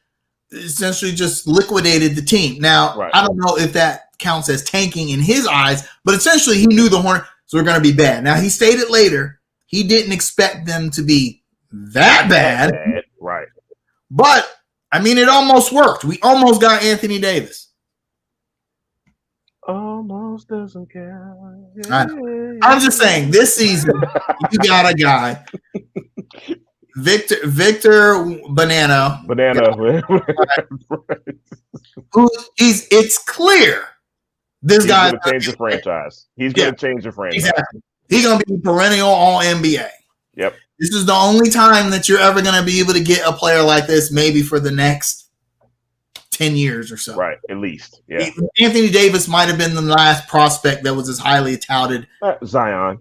essentially just liquidated the team. Now, I don't know if that counts as tanking in his eyes, but essentially he knew the Hornets were going to be bad. Now, he stated later he didn't expect them to be that bad. Right. But, I mean, it almost worked. We almost got Anthony Davis. Almost doesn't count. I'm just saying, this season, you got a guy Victor Banana. It's clear this guy going to change the franchise. He's going to change the franchise. Exactly. He's going to be perennial All NBA. Yep. This is the only time that you're ever going to be able to get a player like this, maybe for the next 10 years or so. Right, at least. Yeah. Anthony Davis might have been the last prospect that was as highly touted. Zion.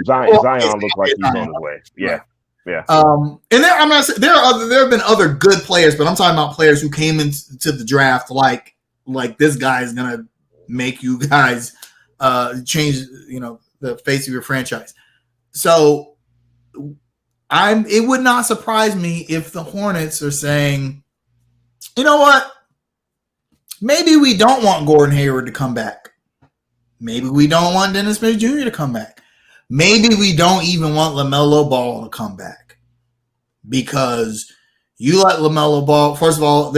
Zion looks like he's on his way. Yeah. Right. Yeah. And I'm not saying there have been other good players, but I'm talking about players who came into the draft like this guy is gonna make you guys change the face of your franchise. So it would not surprise me if the Hornets are saying, you know what? Maybe we don't want Gordon Hayward to come back. Maybe we don't want Dennis Smith Jr. to come back. Maybe we don't even want LaMelo Ball to come back, because you let LaMelo Ball. First of all,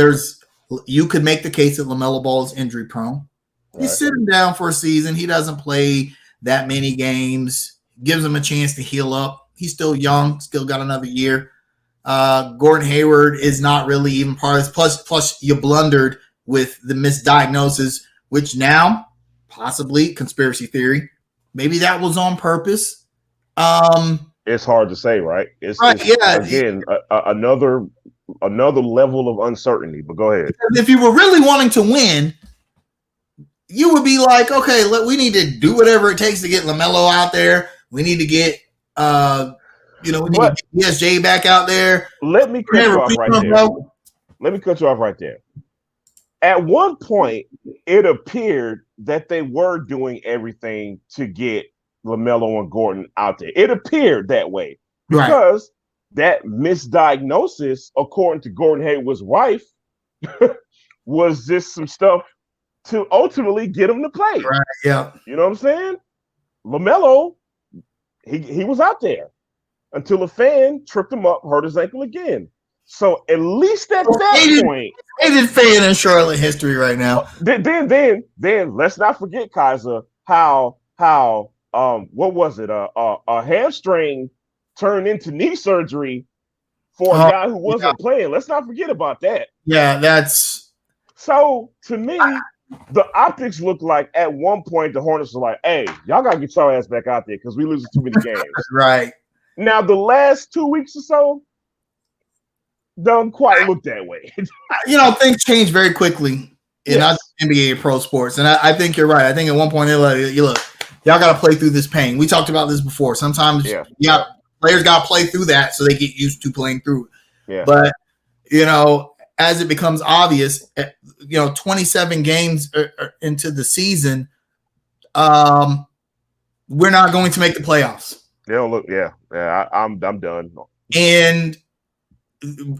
you could make the case that LaMelo Ball is injury prone. Right. He's sitting down for a season. He doesn't play that many games. Gives him a chance to heal up. He's still young. Still got another year. Gordon Hayward is not really even part of this. Plus, you blundered with the misdiagnosis, which now possibly conspiracy theory. Maybe that was on purpose. It's hard to say, right? It's again another level of uncertainty. But go ahead. If you were really wanting to win, you would be like, okay, we need to do whatever it takes to get LaMelo out there. We need to get to get DSJ back out there. Let me cut you off right there. At one point, it appeared that they were doing everything to get LaMelo and Gordon out there. It appeared that way because that misdiagnosis, according to Gordon Hayward's wife, was just some stuff to ultimately get him to play. Right. Yeah. You know what I'm saying? LaMelo, he was out there until a fan tripped him up, hurt his ankle again. So at least at that point, hated fan in Charlotte history right now. Then let's not forget, Kaiser, how what was it? A hamstring turned into knee surgery for a guy who wasn't playing. Let's not forget about that. Yeah, that's so to me. The optics look like at one point the Hornets were like, "Hey, y'all gotta get your ass back out there because we losing too many games." Right. Now the last 2 weeks or so don't quite look that way. Things change very quickly in NBA pro sports, and I think you're right. I think at one point they're like, "Look, y'all got to play through this pain." We talked about this before. Sometimes, players got to play through that so they get used to playing through it. Yeah. But as it becomes obvious, 27 games into the season, we're not going to make the playoffs. I'm done. And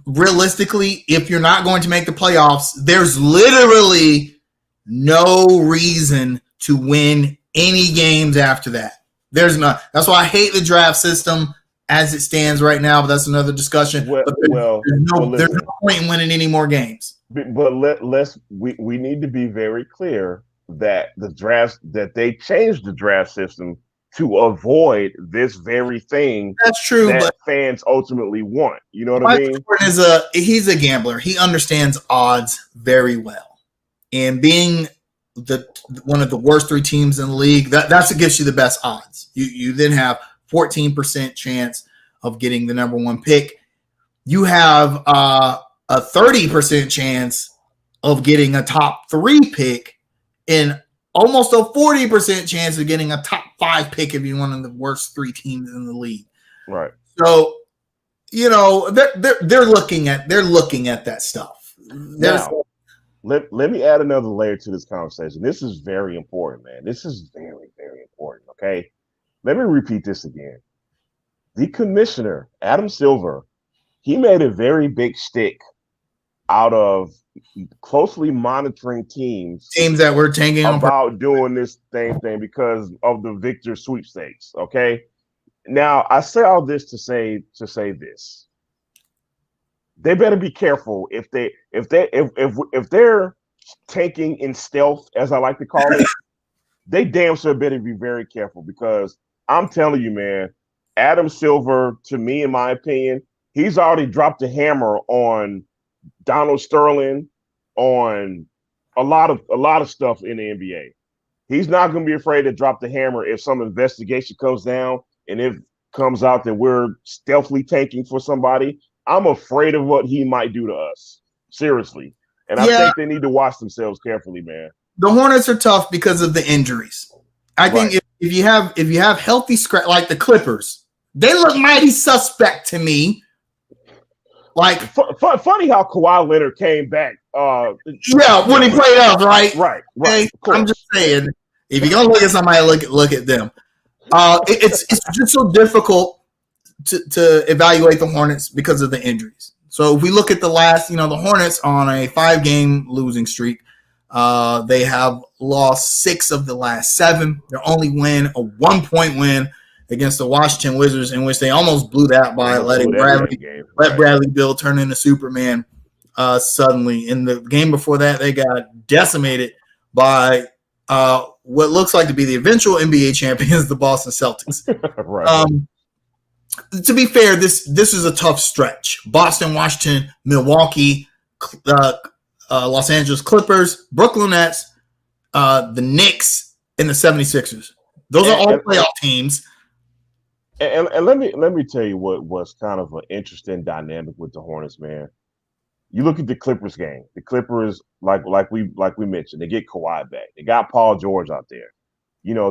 realistically, if you're not going to make the playoffs, there's literally no reason to win any games after that. There's not. That's why I hate the draft system as it stands right now, but that's another discussion. There's no point in winning any more games. But we need to be very clear that they changed the draft system to avoid this very thing. That's true, but fans ultimately want. You know what I mean? He's a gambler. He understands odds very well, and being one of the worst 3 teams in the league, that's what gives you the best odds. You then have 14% chance of getting the number 1 pick. You have a 30% chance of getting a top 3 pick and almost a 40% chance of getting a top 5 pick if you're one of the worst 3 teams in the league. Right. So, they're looking at that stuff. Now, let me add another layer to this conversation. This is very important, man. This is very, very important. Okay. Let me repeat this again. The commissioner, Adam Silver, he made a very big stick out of closely monitoring teams that were tanking about doing this same thing because of the Victor sweepstakes. Okay. Now I say all this to say this. They better be careful if they're tanking in stealth, as I like to call it. They damn sure better be very careful because I'm telling you, man, Adam Silver, to me, in my opinion, he's already dropped a hammer on Donald Sterling, on a lot of stuff in the NBA. He's not going to be afraid to drop the hammer if some investigation comes down and it comes out that we're stealthily tanking for somebody. I'm afraid of what he might do to us. Seriously. And I think they need to watch themselves carefully, man. The Hornets are tough because of the injuries. I think if you have healthy scratch like the Clippers, they look mighty suspect to me. Like funny how Kawhi Leonard came back. When he played up, right? Right. Hey, I'm just saying, if you're gonna look at somebody, look at them. It's just so difficult to evaluate the Hornets because of the injuries. So if we look at the last, the Hornets on a 5-game losing streak, they have lost 6 of the last 7. Their only win, a 1-point win against the Washington Wizards, in which they almost blew that by letting Bradley Beal turn into Superman suddenly. In the game before that, they got decimated by what looks like to be the eventual NBA champions, the Boston Celtics. Right. To be fair, this is a tough stretch. Boston, Washington, Milwaukee, Los Angeles Clippers, Brooklyn Nets, the Knicks, and the 76ers. Those are all playoff teams. And let me tell you what was kind of an interesting dynamic with the Hornets, man. You look at the Clippers game. The Clippers, like we mentioned, they get Kawhi back. They got Paul George out there.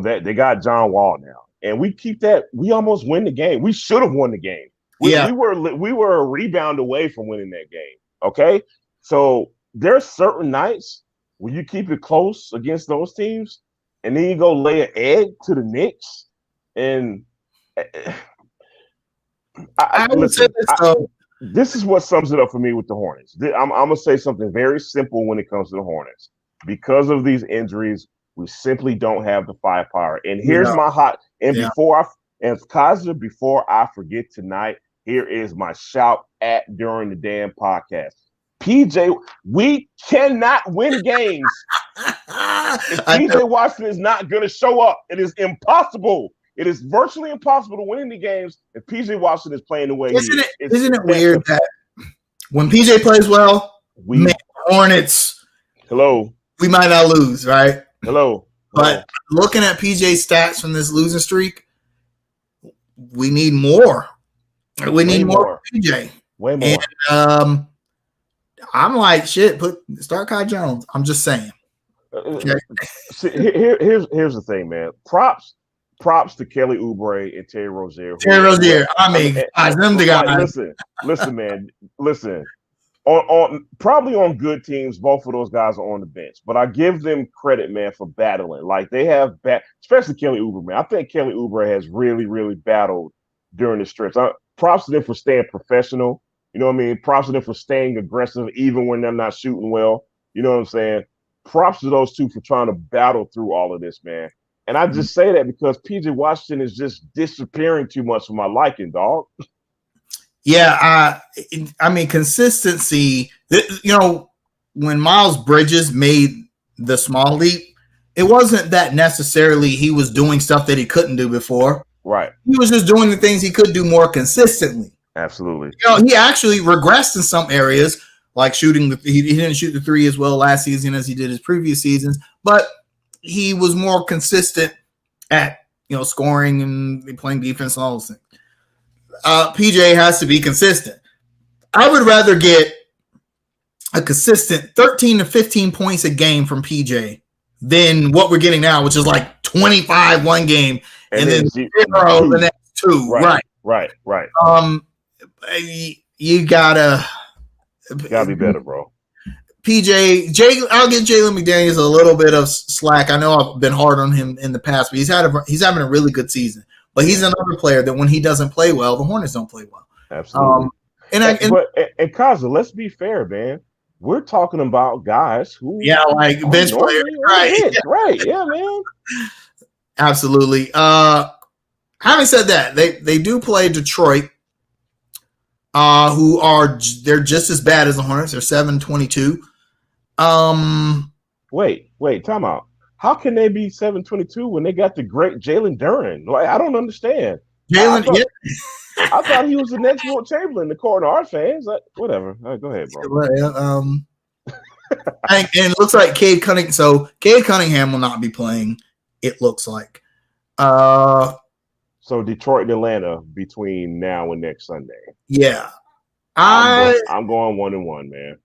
That they got John Wall now. And we keep that. We almost win the game. We should have won the game. We were a rebound away from winning that game. Okay, so there's certain nights where you keep it close against those teams, and then you go lay an egg to the Knicks, and I would say this though. This is what sums it up for me with the Hornets. I'm gonna say something very simple when it comes to the Hornets. Because of these injuries, we simply don't have the firepower. And here's my hot. And before I forget tonight, here is my shout at during the damn podcast. PJ, we cannot win games if PJ Washington is not going to show up. It is impossible. It is virtually impossible to win any games if PJ Washington is playing the way he is. Isn't it weird that when PJ plays well, Hornets, we might not lose, right? But looking at PJ's stats from this losing streak, we need more. We need more PJ. Way more. And, I'm like, shit, start Kai Jones. I'm just saying. Okay. See, here's the thing, man. Props to Kelly Oubre and Terry Rozier. Them the guys. Listen, man. Listen. On probably on good teams, both of those guys are on the bench. But I give them credit, man, for battling. Like they have especially Kelly Oubre, man. I think Kelly Oubre has really, really battled during the stretch. Props to them for staying professional. You know what I mean? Props to them for staying aggressive even when they're not shooting well. You know what I'm saying? Props to those two for trying to battle through all of this, man. And I just say that because PJ Washington is just disappearing too much for my liking, dog. Yeah, I mean, consistency. You know, when Miles Bridges made the small leap, it wasn't that necessarily he was doing stuff that he couldn't do before. Right. He was just doing the things he could do more consistently. Absolutely. You know, he actually regressed in some areas, like shooting. He didn't shoot the three as well last season as he did his previous seasons, but he was more consistent at, you know, scoring and playing defense and all those things. PJ has to be consistent. I would rather get a consistent 13 to 15 points a game from PJ than what we're getting now, which is like 25 one game and then 0 the next two. Right. You gotta be better, bro. I'll give Jalen McDaniels a little bit of slack. I know I've been hard on him in the past, but he's having a really good season. But he's another player that when he doesn't play well, the Hornets don't play well. Absolutely. And Kaza, let's be fair, man. We're talking about guys who like bench players, right? Yeah, man. Absolutely. Having said that, they do play Detroit, they're just as bad as the Hornets. They're 7-22. Wait, time out. How can they be 7-22 when they got the great Jalen Duren? Like, I don't understand. I thought he was the next Wilt Chamberlain, according to our fans. Whatever. All right, go ahead, bro. And it looks like Cade Cunningham will not be playing, it looks like. So Detroit and Atlanta between now and next Sunday. Yeah. I'm going 1-1, man.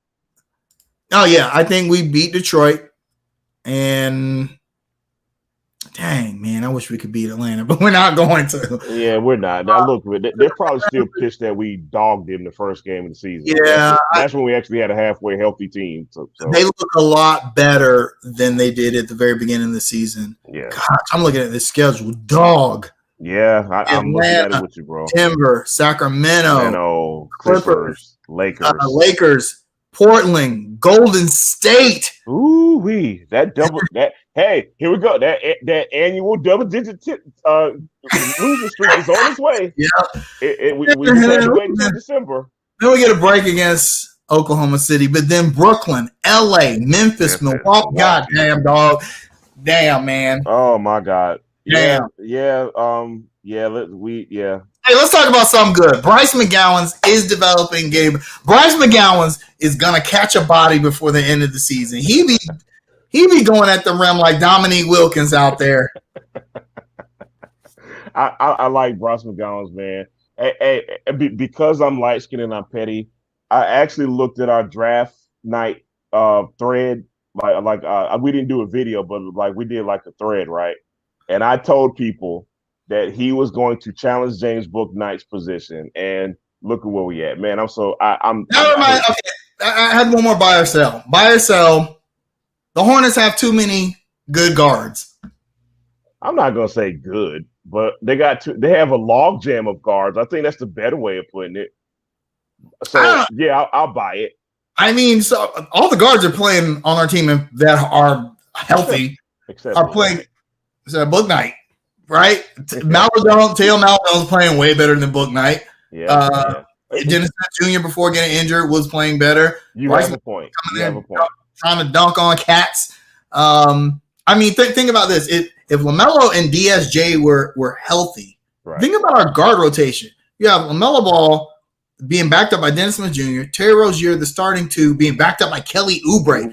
Oh, yeah. I think we beat Detroit. And dang, man, I wish we could beat Atlanta, but we're not going to. Yeah, we're not. Now, look, they're probably still pissed that we dogged them the first game of the season. Yeah. That's when we actually had a halfway healthy team. So. They look a lot better than they did at the very beginning of the season. Yeah. Gosh, I'm looking at this schedule. Dog. Yeah, I'm looking at it with you, bro. Denver, Sacramento, Clippers, Lakers, Portland, Golden State. Ooh wee! That double. That hey, here we go. That annual double-digit losing streak is on its way. Yeah, we just have to wait until December. Then we get a break against Oklahoma City, but then Brooklyn, LA, Memphis, Milwaukee. God damn, dog. Damn, man. Oh my God. Damn. Yeah. Hey, let's talk about something good. Bryce McGowan is developing game. Bryce McGowan is gonna catch a body before the end of the season. He be going at the rim like Dominique Wilkins out there. I like Bryce McGowan, man. Hey, because I'm light skinned and I'm petty, I actually looked at our draft night thread. We didn't do a video, but like we did like a thread, right? And I told people that he was going to challenge James Bouknight's position, and look at where we at, man. I had one more buy or sell. Buy or sell. The Hornets have too many good guards. I'm not gonna say good. but they have a log jam of guards. I think that's the better way of putting it. So yeah, I'll buy it. I mean, so all the guards are playing on our team that are healthy are playing Book Knight, right? Tail Maldone's playing way better than Book Knight. Yeah. Dennis Jr. before getting injured was playing better. You have a point. Trying to dunk on cats. I mean, think about this. If LaMelo and DSJ were healthy, think about our guard rotation. You have LaMelo Ball being backed up by Dennis Smith Jr., Terry Rozier, the starting two, being backed up by Kelly Oubre.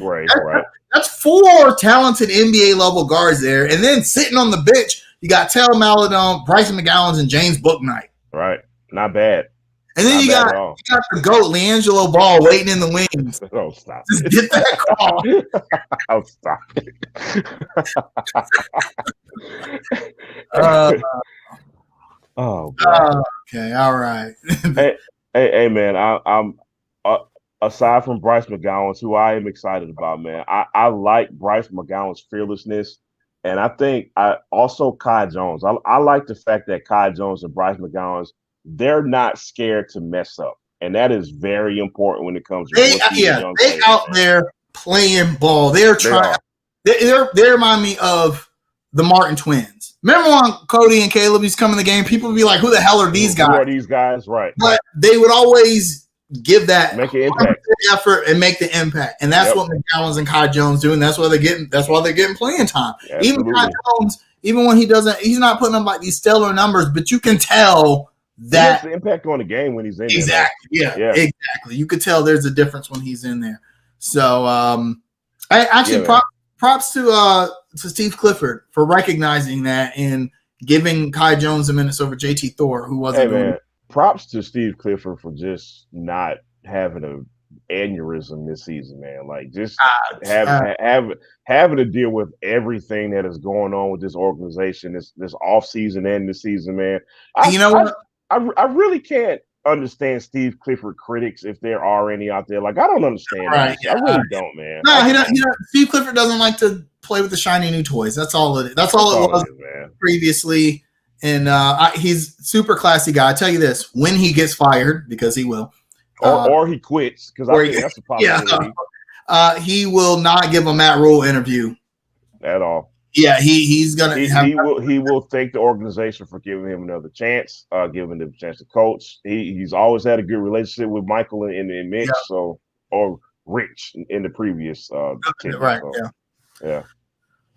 That's 4 talented NBA level guards there. And then sitting on the bench, you got Tail Maladon, Bryson McGowan, and James Bouknight. Right. Not bad. And then you got the GOAT, LiAngelo Ball, waiting in the wings. Oh, stop Just get that call. Oh, stop it. Okay, all right. hey, man, I'm aside from Bryce McGowan, who I am excited about, man. I like Bryce McGowan's fearlessness, and I think also Kai Jones. I like the fact that Kai Jones and Bryce McGowan's, they're not scared to mess up, and that is very important when it comes to they out there playing ball. They're trying. They remind me of the Martin twins. Remember when Cody and Caleb used to come in the game? People would be like, "Who the hell are these guys?" Who are these guys? Right. But they would always give that make an impact, effort, and make the impact, and that's what McGowan's and Kai Jones doing. That's why they're getting playing time. Absolutely. Even Kai Jones, even when he's not putting up like these stellar numbers, but you can tell that the impact on the game when he's in exactly. there. Yeah, exactly. You could tell there's a difference when he's in there. So, props to Steve Clifford for recognizing that and giving Kai Jones the minutes over JT Thor, who wasn't doing it. Props to Steve Clifford for just not having an aneurysm this season, man. Like just having to deal with everything that is going on with this organization, this off season and this season, man. I really can't understand Steve Clifford critics if there are any out there. Like I don't understand. I really don't, man. No, he don't. Steve Clifford doesn't like to play with the shiny new toys. That's all it is. That's all it was man. Previously. And he's super classy guy. I tell you this: when he gets fired, because he will, or he quits, because I think that's a possibility. He will not give a Matt Rule interview at all. Yeah, he's gonna. He will thank the organization for giving him another chance, giving him a chance to coach. He's always had a good relationship with Michael and Mitch, or Rich in the previous team. Right. So, yeah.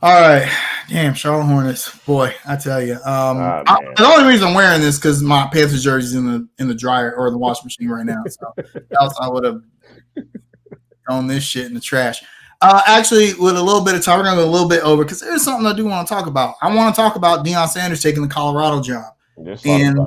All right, damn Charlotte Hornets, boy, I tell you. The only reason I'm wearing this because my Panthers jersey's in the dryer or the washing machine right now. So else I would have thrown this shit in the trash. Actually, with a little bit of time, we're gonna go a little bit over because there's something I do want to talk about. I want to talk about Deion Sanders taking the Colorado job and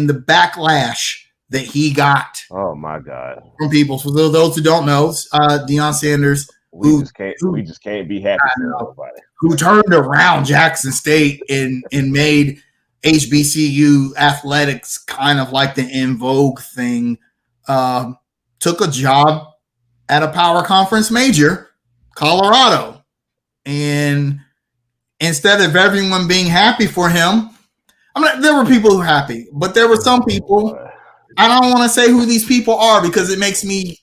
the backlash that he got. Oh my God! From people. For those who don't know, Deion Sanders. We just can't be happy for nobody. Who turned around Jackson State and made HBCU athletics kind of like the in vogue thing. Took a job at a power conference major, Colorado, and instead of everyone being happy for him, there were people who were happy, but there were some people. I don't want to say who these people are because it makes me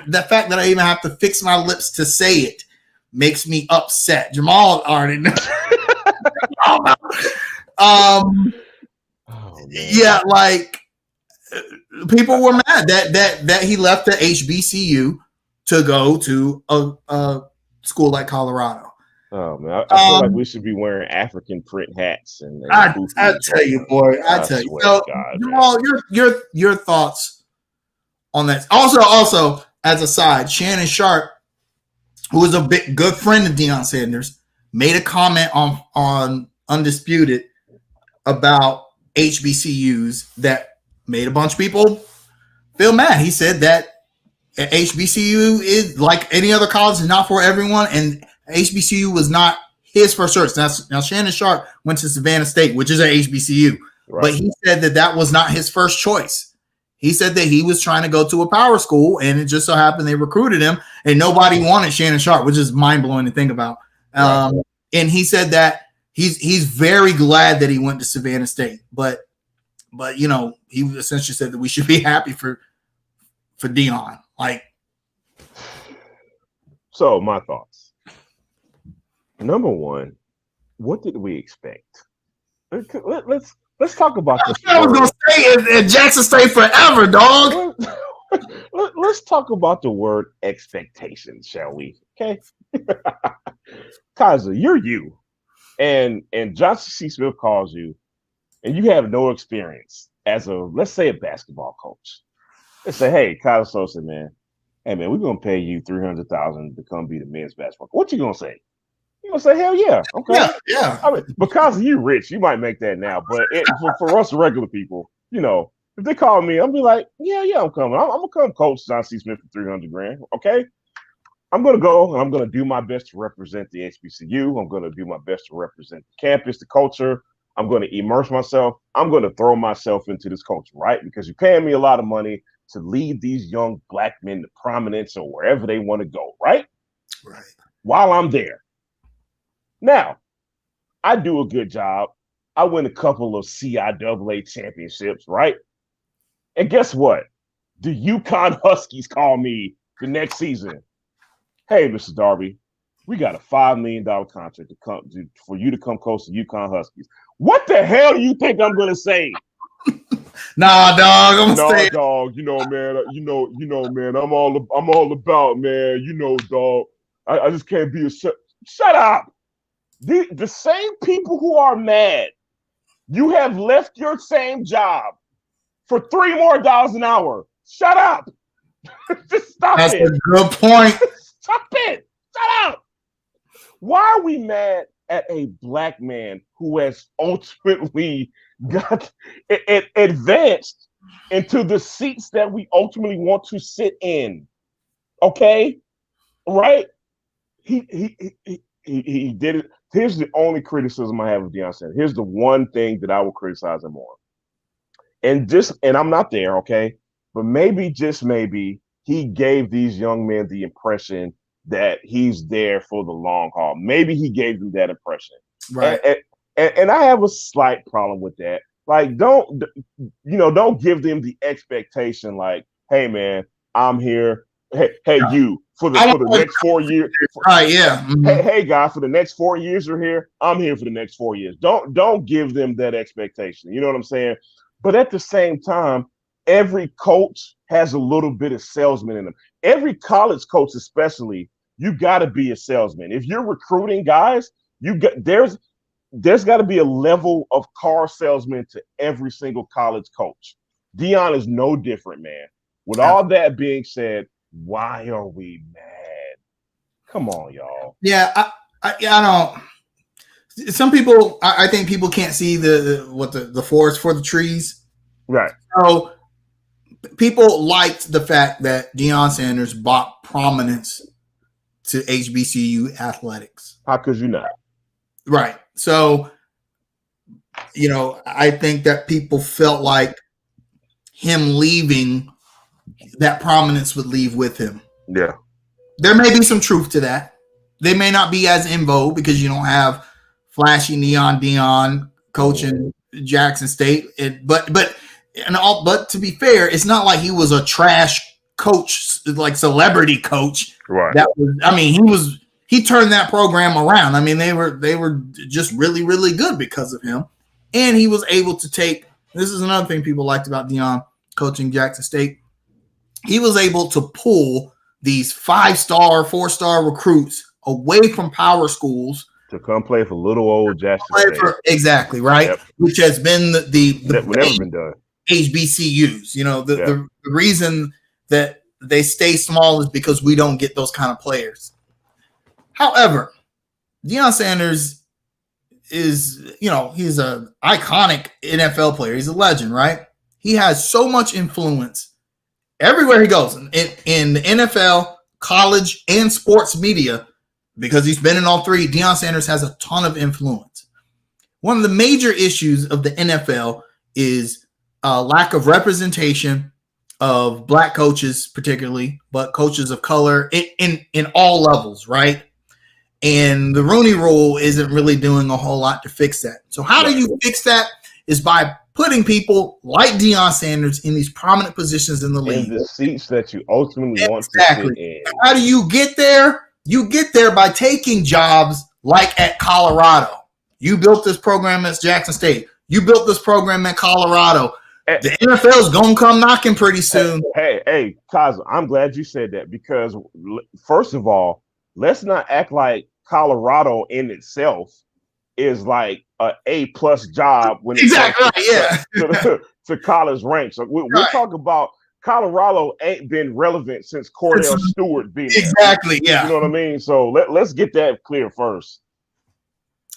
the fact that I even have to fix my lips to say it makes me upset. Jamal already knows. Yeah, like people were mad that he left the HBCU to go to a school like Colorado. Oh man, I feel like we should be wearing African print hats. And I tell you, boy, I tell you. So, Jamal, your thoughts on that? Also, as a side, Shannon Sharp, who is a good friend of Deion Sanders, made a comment on Undisputed about HBCUs that made a bunch of people feel mad. He said that HBCU is like any other college, is not for everyone, and HBCU was not his first choice. Now Shannon Sharp went to Savannah State, which is an HBCU, but he said that was not his first choice. He said that he was trying to go to a power school, and it just so happened they recruited him, and nobody wanted Shannon Sharp, which is mind blowing to think about. And he said that he's very glad that he went to Savannah State, but you know, he essentially said that we should be happy for Deion. Like, so my thoughts. Number one, what did we expect? Let's talk about this. I was gonna stay in Jackson State forever, dog. Let's talk about the word expectations, shall we? Okay, Kaiser, you're you, and Johnson C. Smith calls you, and you have no experience as let's say a basketball coach. Let's say, hey, Kaiser Sosa, man, we're gonna pay you $300,000 to come be the men's basketball. What you gonna say? You gonna say, hell yeah, okay, yeah. I mean, because you rich, you might make that now, but for us regular people, you know, if they call me, I'll be like, yeah, I'm coming. I'm gonna come coach John C. Smith for $300,000. Okay, I'm gonna go and I'm gonna do my best to represent the HBCU. I'm gonna do my best to represent the campus, the culture. I'm gonna immerse myself. I'm gonna throw myself into this culture, right? Because you're paying me a lot of money to lead these young black men to prominence or wherever they want to go, right? Right. While I'm there. Now, I do a good job. I win a couple of CIAA championships, right? And guess what? The UConn Huskies call me the next season. Hey, Mr. Darby, we got a $5 million contract for you to come coach the UConn Huskies. What the hell do you think I'm going to say? Nah, dog. I'm gonna stay. Dog. You know, man. You know, man. I'm all about, man. You know, dog. I just can't be a shut up. The same people who are mad, you have left your same job for $3 more an hour. Shut up. Just stop That's it. That's a good point. Stop it. Shut up. Why are we mad at a black man who has ultimately got advanced into the seats that we ultimately want to sit in? Okay? Right? He did it. Here's the only criticism I have of Deion Sanders. Here's the one thing that I will criticize him on. And I'm not there, okay? But maybe, just maybe, he gave these young men the impression that he's there for the long haul. Maybe he gave them that impression. Right. And I have a slight problem with that. Like, don't give them the expectation like, hey, man, I'm here. Hey, you, for the next 4 years. Right, yeah. Mm-hmm. Hey, guy, for the next 4 years you're here, I'm here for the next 4 years. Don't give them that expectation. You know what I'm saying? But at the same time, every coach has a little bit of salesman in them. Every college coach, especially, you got to be a salesman. If you're recruiting guys, there's got to be a level of car salesman to every single college coach. Deion is no different, man. With all that being said, why are we mad? Come on, y'all. Yeah, I don't. Some people, I think people can't see the forest for the trees. Right. So people liked the fact that Deion Sanders brought prominence to HBCU athletics. How could you not? Right. So, you know, I think that people felt like him leaving, that prominence would leave with him. Yeah. There may be some truth to that. They may not be as in vogue because you don't have flashy neon Deion coaching Jackson State. But to be fair, it's not like he was a trash coach, like celebrity coach. Right. He turned that program around. I mean, they were just really, really good because of him. And he was able to take, this is another thing people liked about Deion coaching Jackson State. He was able to pull these 5-star, 4-star recruits away from power schools to come play for little old Jackson State. Exactly, right? Yep. Which has been the never been done. HBCUs. You know, the reason that they stay small is because we don't get those kind of players. However, Deion Sanders is, you know, he's an iconic NFL player. He's a legend, right? He has so much influence everywhere he goes in the NFL, college, and sports media, because he's been in all three. Deion Sanders has a ton of influence. One of the major issues of the NFL is lack of representation of black coaches, particularly, but coaches of color in all levels, right? And the Rooney Rule isn't really doing a whole lot to fix that. So how do you fix that? Is by putting people like Deion Sanders in these prominent positions in the league. In the seats that you ultimately want to sit in. How do you get there? You get there by taking jobs like at Colorado. You built this program at Jackson State. You built this program at Colorado. The NFL is going to come knocking pretty soon. Hey, Kaza, I'm glad you said that because, first of all, let's not act like Colorado in itself is like a A+ job when it comes to college ranks. So we're talking about Colorado ain't been relevant since Cordell Stewart being there. Exactly, yeah. You know what I mean? So let's get that clear first.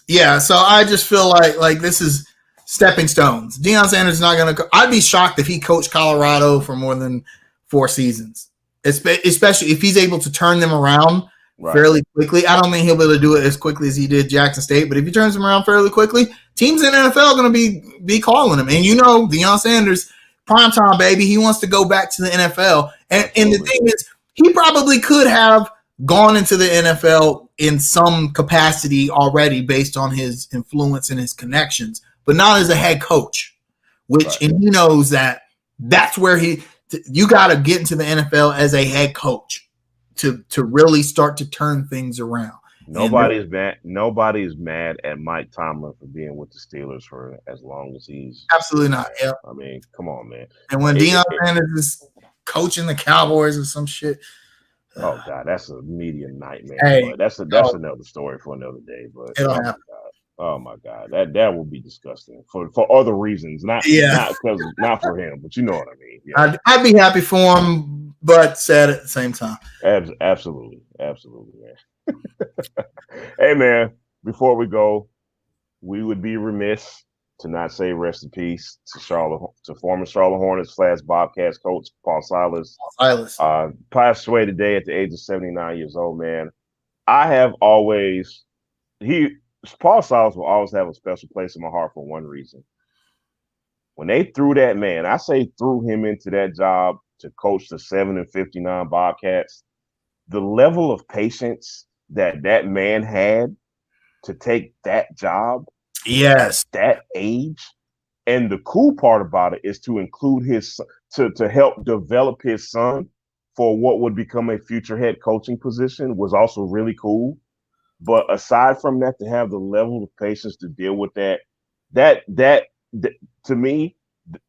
Yeah, so I just feel like this is stepping stones. Deion Sanders is not going to – I'd be shocked if he coached Colorado for more than 4 seasons, especially if he's able to turn them around fairly quickly. I don't think he'll be able to do it as quickly as he did Jackson State, but if he turns them around fairly quickly, teams in the NFL are going to be calling him. And Deion Sanders, primetime, baby, he wants to go back to the NFL. And the thing is, he probably could have gone into the NFL in some capacity already based on his influence and his connections, but not as a head coach, and he knows that's where you got to get into the NFL as a head coach to really start to turn things around. Nobody's mad at Mike Tomlin for being with the Steelers for as long as he's absolutely not. Yeah, I mean, come on, man. And when Deion Sanders is coaching the Cowboys or some shit. Oh God, that's a media nightmare. Hey, that's another story for another day. But oh my God, that will be disgusting for other reasons, not for him, but you know what I mean. Yeah. I'd be happy for him, but sad at the same time. Absolutely, man. Hey man, before we go, we would be remiss to not say rest in peace to former Charlotte Hornets / Bobcats coach Paul Silas. Passed away today at the age of 79 years old, man. Paul Silas will always have a special place in my heart for one reason. When they threw that man, I say threw him into that job to coach the 7-59 Bobcats, the level of patience that man had to take that job at that age. And the cool part about it is to include to help develop his son for what would become a future head coaching position was also really cool. But aside from that, to have the level of patience to deal with that to me,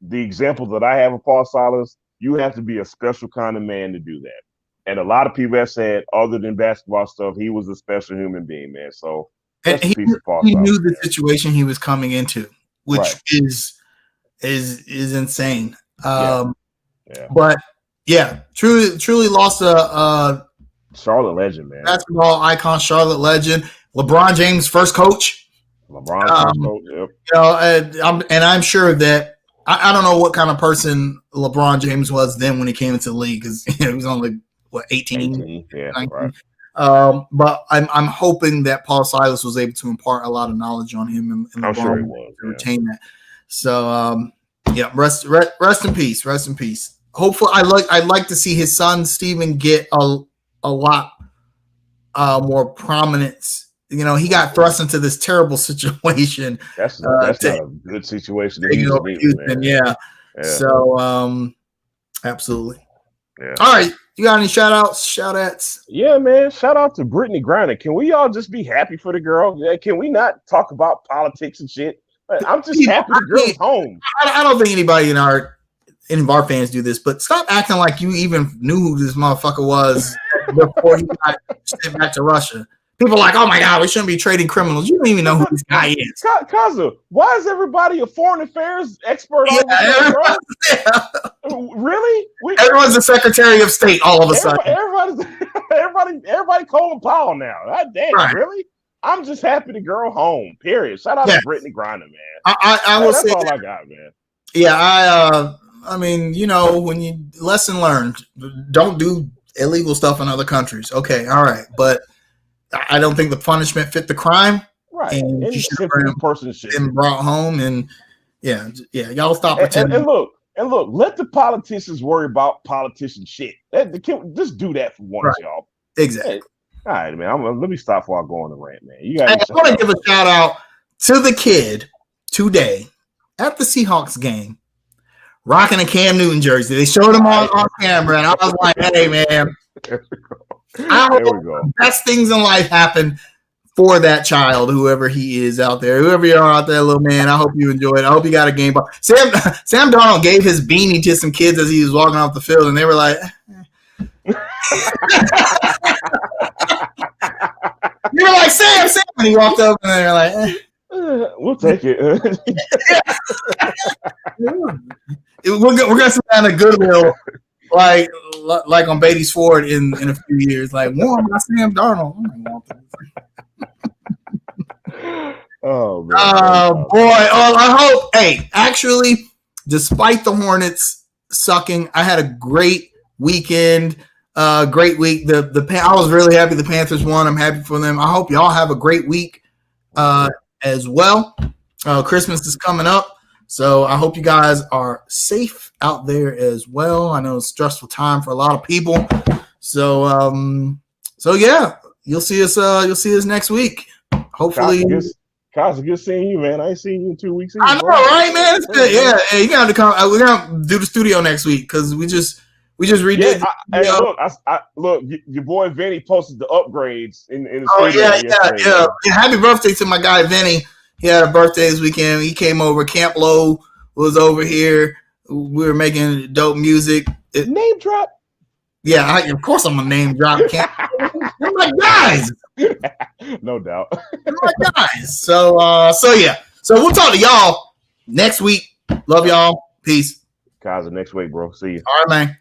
the example that I have of Paul Silas, you have to be a special kind of man to do that. And a lot of people have said, other than basketball stuff, he was a special human being, man. So he knew the situation he was coming into, which is insane. But yeah, truly lost a Charlotte legend, man. Basketball icon, Charlotte legend. LeBron James' first coach. Yep. I'm sure that I don't know what kind of person LeBron James was then when he came into the league, because he was only 18? Yeah, 19. right. But I'm hoping that Paul Silas was able to impart a lot of knowledge on him and I'm sure he was to retain that. So rest in peace. Rest in peace. Hopefully, I'd like to see his son Steven get a lot more prominence. He got thrust into this terrible situation. That's not a good situation to be in, man. Yeah. So absolutely. Yeah. All right. You got any shout-outs? Yeah, man. Shout out to Brittany Griner. Can we all just be happy for the girl? Can we not talk about politics and shit? I'm just happy the girl's home. I don't think anybody any of our fans do this, but stop acting like you even knew who this motherfucker was before he got sent back to Russia. People are like, oh my God, we shouldn't be trading criminals. You don't even know who this guy is. Kaza, why is everybody a foreign affairs expert all of a sudden, Really? Everyone's the Secretary of State all of a sudden. Everybody Colin Powell now. God damn, really? I'm just happy the girl home, period. Shout out to Brittany Griner, man. I will say that's all I got, man. Yeah, I mean, when you lesson learned, don't do illegal stuff in other countries. Okay, all right, but I don't think the punishment fit the crime. Right, and you should have been brought home. And y'all stop pretending. And look, let the politicians worry about politician shit. Just do that for once, y'all. Exactly. All right, man. Let me stop before I go on the rant, man. You got. I want to give a shout out to the kid today at the Seahawks game, rocking a Cam Newton jersey. They showed him on camera, and I was like, "Hey, man, I hope the best things in life happen for that child, whoever he is out there, whoever you are out there, little man. I hope you enjoy it. I hope you got a game ball." Sam Darnold gave his beanie to some kids as he was walking off the field, and they were like, "You were like Sam," and he walked up, and they were like, "We'll take it." We're gonna sit down at Goodwill, like on Beatty's Ford in a few years. Like, Warren, my Sam Darnold. Oh, man. Boy. I hope. Hey, actually, despite the Hornets sucking, I had a great weekend. Great week. I was really happy the Panthers won. I'm happy for them. I hope y'all have a great week as well. Christmas is coming up, so I hope you guys are safe out there as well. I know it's a stressful time for a lot of people. So yeah, you'll see us next week. Hopefully. Kyle, good seeing you, man. I ain't seen you in 2 weeks. I know, right, man? It's good. Yeah, you got to come. We're gonna do the studio next week because we just redid. Look, your boy Vinny posted the upgrades in the studio. Yeah. Happy birthday to my guy Vinny. He had a birthday this weekend. He came over. Camp Low was over here. We were making dope music. Name drop. Yeah, of course I'm a name drop. They're my guys. No doubt. They're my guys. So yeah. So we'll talk to y'all next week. Love y'all. Peace. Guys, next week, bro. See you. All right, man.